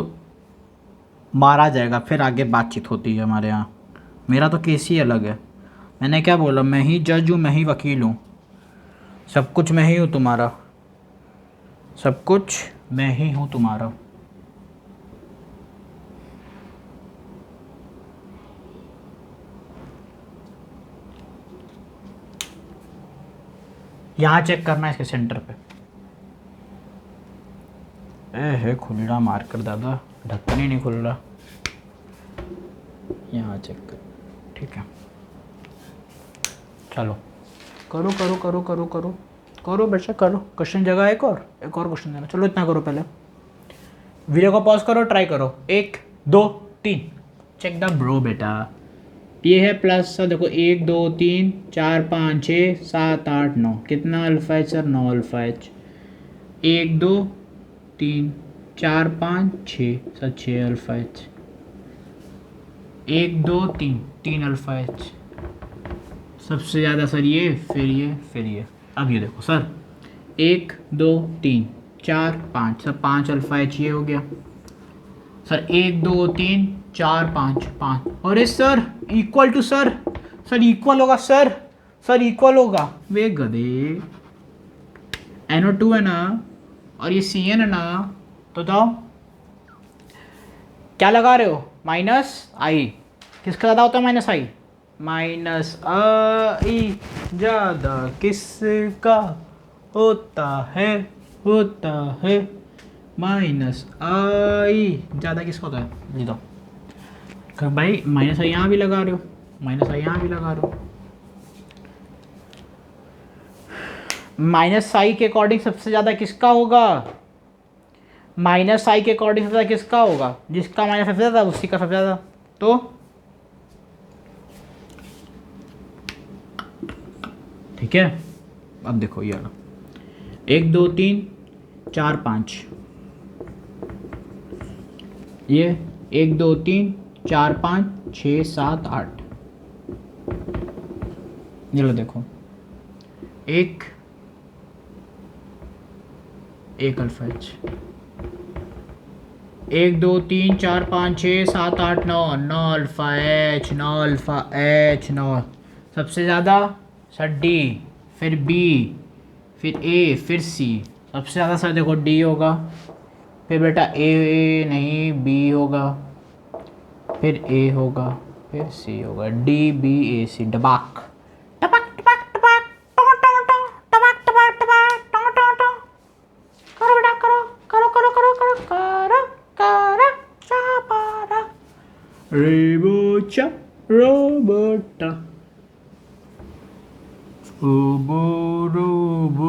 मारा जाएगा फिर आगे बातचीत होती है हमारे यहाँ। मेरा तो केस ही अलग है, मैंने क्या बोला, मैं ही जज हूँ, मैं ही वकील हूँ, सब कुछ मैं ही हूँ तुम्हारा, सब कुछ मैं ही हूँ तुम्हारा। यहाँ चेक करना है इसके सेंटर पे। ए है खुल रहा मार्कर दादा, ढक्कन ही नहीं खुल रहा। यहाँ चेक कर, ठीक है चलो करो करो करो करो करो करो बेटा करो। क्वेश्चन जगह एक और क्वेश्चन देना। चलो इतना करो, पहले वीडियो को पॉज करो, ट्राई करो, 1 2 3 चेक द ब्रो बेटा। ये है प्लस सर, देखो 1 2 3 4 5 6 7 8 9, कितना alpha H sir, 9 alpha H. 1 2 3 4 5 6 sir, 6 alpha H. 1 2 3 3 alpha H, सबसे ज़्यादा सर ये, फिर ये, फिर ये। अब ये देखो सर 1 2 3 4 5 सर, 5 अल्फा एच ये हो गया सर। 1 2 3 4 5 5, अरे sir equal to sir, sir equal होगा सर, सर इक्वल होगा। वे गधे, NO2 है ना और ये CN है ना, तो बताओ क्या लगा रहे हो, माइनस आई। किसका ज़्यादा होता है माइनस आई, माइनस आई ज़्यादा किसका होता है, होता है माइनस आई ज़्यादा किसका होता है। जी दो भाई, माइनस आई यहाँ भी लगा रहे हो, माइनस आई यहाँ भी लगा रहे हो। माइनस आई के अकॉर्डिंग सबसे ज़्यादा किसका होगा, माइनस आई के अकॉर्डिंग सबसे ज़्यादा किसका होगा, जिसका माइनस सबसे ज़्यादा उसी का सबसे ज़्यादा। तो ठीक है। अब देखो ये वाला 1 2 3 4 5, ये 1 2 3 4 5 6 7 8, ये लो देखो एक alpha H, 1 2 3 4 5 6 7 8 9, 9 alpha H, 9 alpha H 9। सबसे ज़्यादा सर डी, फिर बी, फिर ए, फिर सी। सबसे ज़्यादा सर देखो डी होगा, फिर बेटा ए नहीं बी होगा, फिर ए होगा, फिर सी होगा। डी बी ए सी, डबाक टपक टपक टपक टो टो टो टपक टपक टपक टो टो टो। करो बेटा करो करो करो करो करो करो करो चापारा रेबोचा रोबोटा रोबो रोबो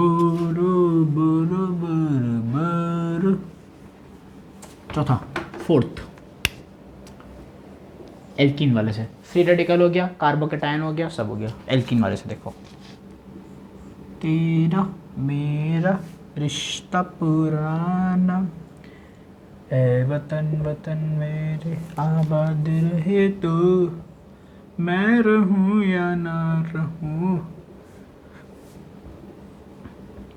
रोबो रोबो। चौथा फोर्थ एल्कीन वाले से, फ्री रेडिकल हो गया, कार्बोकेटायन हो गया, सब हो गया। एल्कीन वाले से देखो, तेरा मेरा रिश्ता पुराना है, वतन वतन मेरे आबाद रहे तो मैं रहूं या ना रहूं।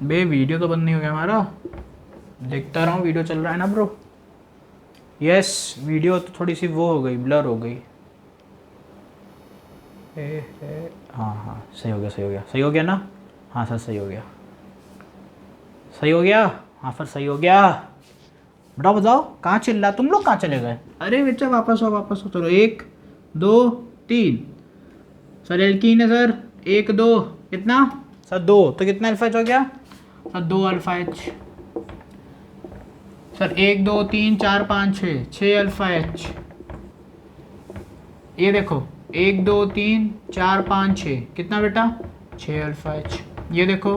बे वीडियो तो बंद नहीं हो गया हमारा, देखता रहा हूँ, वीडियो चल रहा है ना ब्रो। यस वीडियो तो थोड़ी सी वो हो गई, ब्लर हो गई। हाँ हाँ सही हो गया, सही हो गया, सही हो गया ना। हाँ सर सही हो गया, सही हो गया। हाँ सर सही हो गया। बताओ बताओ कहाँ चिल्ला, तुम लोग कहाँ चले गए? अरे बेटा वापस आओ वापस आओ। चलो 1 2 3 सर एल्कीन है सर, 1 2 कितना सर 2, तो कितना अल्फा एच हो गया sir 2 alpha H. Sir 1 2 3 4 5 6, 6 alpha H. ये देखो 1 2 3 4 5 6, कितना बेटा 6 अल्फा एच। ये देखो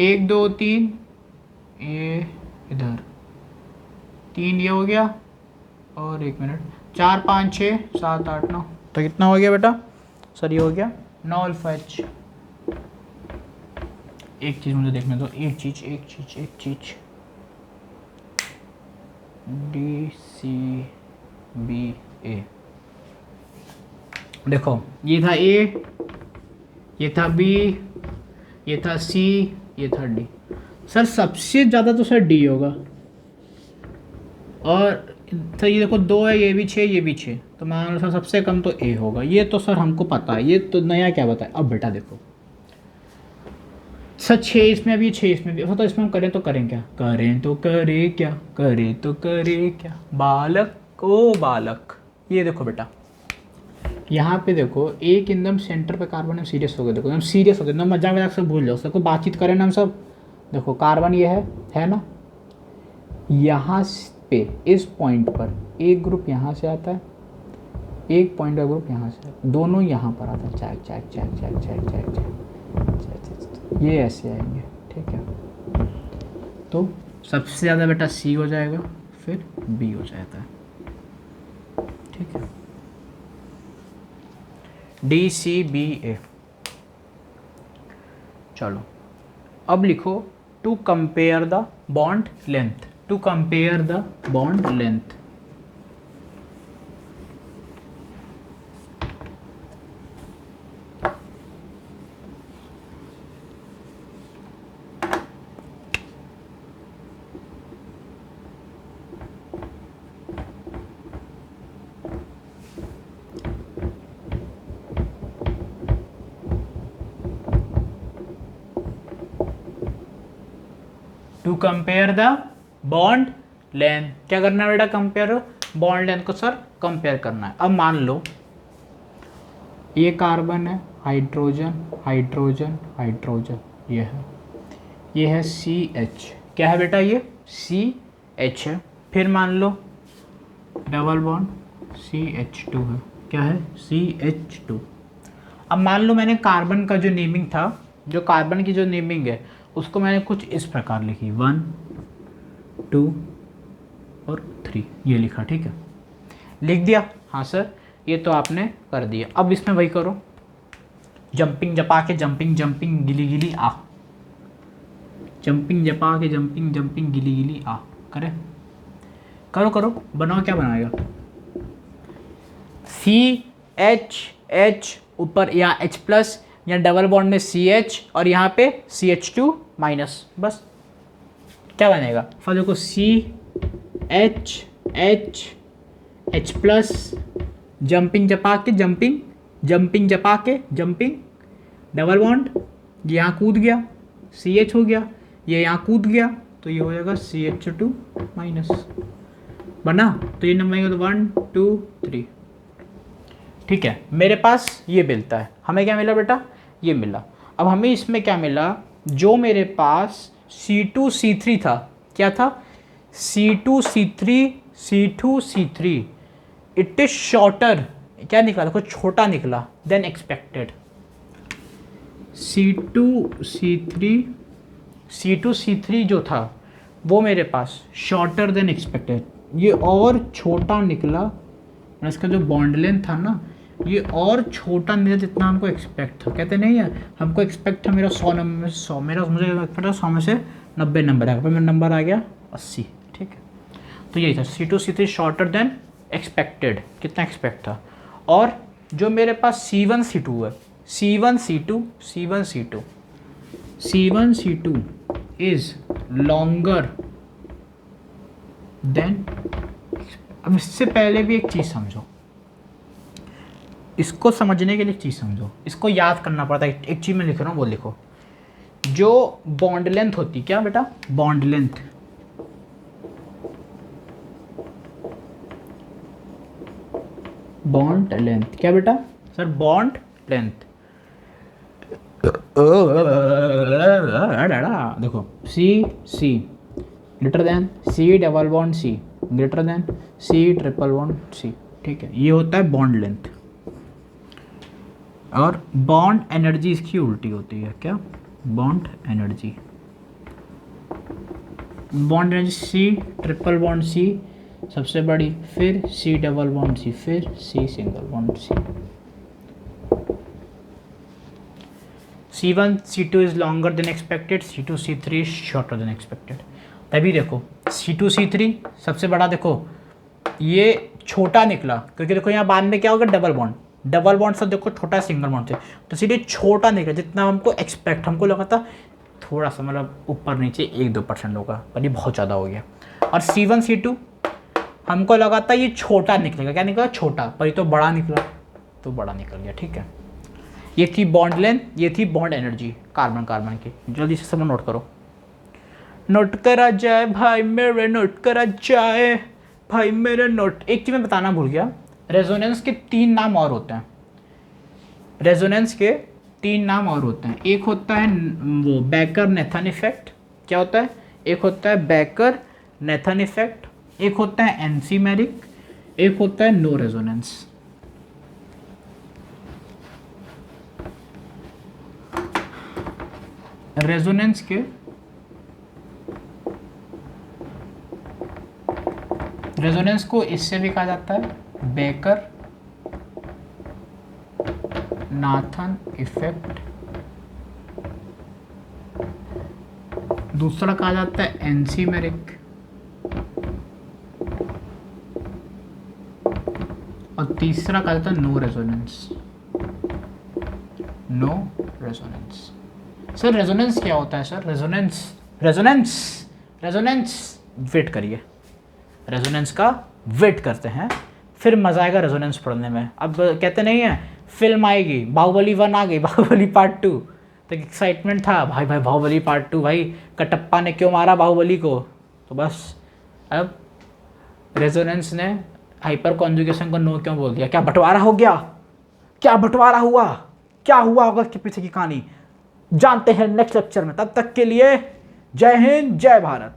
1 2 3, ये इधर 3, ये हो गया, और 1 मिनट 4 5 6 7 8 9, तो कितना हो गया बेटा सर ये हो गया 9 अल्फा एच। एक चीज़ मुझे देखने दो, एक चीज़ डी सी बी ए। देखो ये था ए, ये था बी, ये था सी, ये था डी। सर सबसे ज़्यादा तो सर डी होगा, और सर ये देखो 2 है, ये भी 6 ये भी 6, तो मान लो सर सबसे कम तो ए होगा। ये तो सर हमको पता है, ये तो नया क्या बताए। अब बेटा देखो सर 6 इसमें भी 6 इसमें भी, तो इसमें हम करें तो करें क्या, करें तो करे क्या, करे तो करे क्या बालक ओ बालक। ये देखो बेटा यहाँ पे देखो एक एकदम सेंटर पे कार्बन है, सीरियस हो गए, देखो एकदम सीरियस हो गए, एकदम मजाक मजाक से भूल जाओ, सबको बातचीत करें ना हम सब। देखो कार्बन ये है ना, यहाँ पे इस पॉइंट पर एक ग्रुप यहाँ से आता है, एक पॉइंट का ग्रुप यहाँ से, दोनों यहाँ पर आता है, check check check check check check check, ये ऐसे आएंगे। ठीक है, तो सबसे ज़्यादा बेटा सी हो जाएगा, फिर बी हो जाता है। ठीक है, डी सी बी ए। चलो अब लिखो to compare the bond length, to compare the bond length. To compare the bond length, क्या करना है बेटा, कंपेयर बॉन्ड लेंथ को सर कंपेयर करना है। अब मान लो ये कार्बन है, हाइड्रोजन हाइड्रोजन हाइड्रोजन, ये है सी एच, क्या है बेटा ये सी एच है। फिर मान लो double bond C H two है, क्या है सी एच टू। अब मान लो मैंने कार्बन का जो नेमिंग था, जो कार्बन की जो नेमिंग है उसको मैंने कुछ इस प्रकार लिखी 1 2 और 3, ये लिखा। ठीक है, लिख दिया, हाँ सर ये तो आपने कर दिया। अब इसमें वही करो, जंपिंग जपा के जंपिंग जंपिंग गिली गिली आ, जंपिंग जपा के जंपिंग जंपिंग गिली गिली आ। करे करो करो, बनाओ, क्या बनाएगा? सी एच एच ऊपर या H प्लस या डबल बॉन्ड में CH और यहाँ पे CH2 माइनस, बस क्या बनेगा? फिर देखो CH प्लस जंपिंग जपा के जंपिंग जंपिंग जपा के जंपिंग डबल बॉन्ड, ये यहाँ कूद गया CH हो गया, ये यहाँ कूद गया तो ये हो जाएगा CH2 माइनस, बना? तो ये नंबर आएगा तो 1 2 3। ठीक है, मेरे पास ये मिलता है। हमें क्या मिला बेटा? ये मिला। अब हमें इसमें क्या मिला? जो मेरे पास C2C3 था, क्या था? C2C3 इट इज शॉर्टर, क्या निकला? देखो छोटा निकला देन एक्सपेक्टेड। C2C3 जो था वो मेरे पास शॉर्टर देन एक्सपेक्टेड, ये और छोटा निकला। इसका जो बॉन्ड लेंथ था ना, ये और छोटा निकला जितना हमको एक्सपेक्ट था। कहते नहीं है हमको एक्सपेक्ट था मेरा 100 नंबर में 100, मेरा मुझे एक्सपेक्ट था 100 में से 90 नंबर आएगा, पर मेरा नंबर आ गया 80। ठीक है, तो यही था C2C3 शॉर्टर देन एक्सपेक्टेड, कितना एक्सपेक्ट था। और जो मेरे पास C1C2 है, C1C2 इज लॉन्गर देन। अब इससे पहले भी एक चीज़ समझो, इसको समझने के लिए एक चीज़ समझो, इसको याद करना पड़ता है। एक चीज़ मैं लिख रहा हूँ, वो लिखो। जो बॉन्ड लेंथ होती, क्या बेटा? बॉन्ड लेंथ, बॉन्ड लेंथ क्या बेटा? Sir bond length. देखो C greater than C double bond C greater than C triple bond C। ठीक है, ये होता है बॉन्ड लेंथ। और बॉन्ड एनर्जी इसकी उल्टी होती है, क्या? Bond energy C triple bond C सबसे बड़ी, फिर C डबल बॉन्ड C, फिर C single bond C। C1C2 is longer than expected, C2C3 is shorter than expected. तभी देखो C2C3 सबसे बड़ा, देखो ये छोटा निकला क्योंकि देखो यहाँ बाद में क्या होगा? डबल बॉन्ड से देखो छोटा सिंगल बॉन्ड थे, तो सीधे छोटा निकला जितना हमको एक्सपेक्ट, हमको लगा था थोड़ा सा मतलब ऊपर नीचे 1-2% होगा, पर ये बहुत ज़्यादा हो गया। और C1C2 हमको लगा था ये छोटा निकलेगा, क्या निकला? छोटा, पर ये तो बड़ा निकला, तो बड़ा निकल गया। ठीक है, ये थी बॉन्ड लेंथ, ये थी बॉन्ड एनर्जी कार्बन की। जल्दी से सब नोट करो, नोट करा जाए भाई मेरे, नोट करा जाए भाई मेरे नोट। एक चीज़ मैं बताना भूल गया, रेजोनेंस के 3 नाम और होते हैं। रेजोनेंस के 3 नाम और होते हैं। एक होता है वो बेकर नेथन इफेक्ट, क्या होता है? एक होता है बेकर नेथन इफेक्ट, एक होता है एनसीमेरिक, एक होता है नो रेजोनेंस। रेजोनेंस के रेजोनेंस को इससे भी कहा जाता है बेकर नाथन इफेक्ट, दूसरा कहा जाता है एनसीमेरिक, और तीसरा कहा जाता है no resonance. No resonance. Sir resonance क्या होता है? सर रेजोनेंस वेट करिए, रेजोनेंस का वेट करते हैं, फिर मजा आएगा रेजोनेंस पढ़ने में। अब कहते नहीं है फिल्म आएगी, बाहुबली 1 आ गई, बाहुबली पार्ट 2, तो एक्साइटमेंट था भाई बाहुबली पार्ट 2, भाई कटप्पा ने क्यों मारा बाहुबली को, तो बस अब रेजोनेंस ने हाइपर कॉन्जुगेशन को नो क्यों बोल दिया? क्या बंटवारा हो गया? क्या बंटवारा हुआ? क्या हुआ होगा इसके पीछे की कहानी जानते हैं नेक्स्ट लेक्चर में। तब तक के लिए जय हिंद, जय भारत।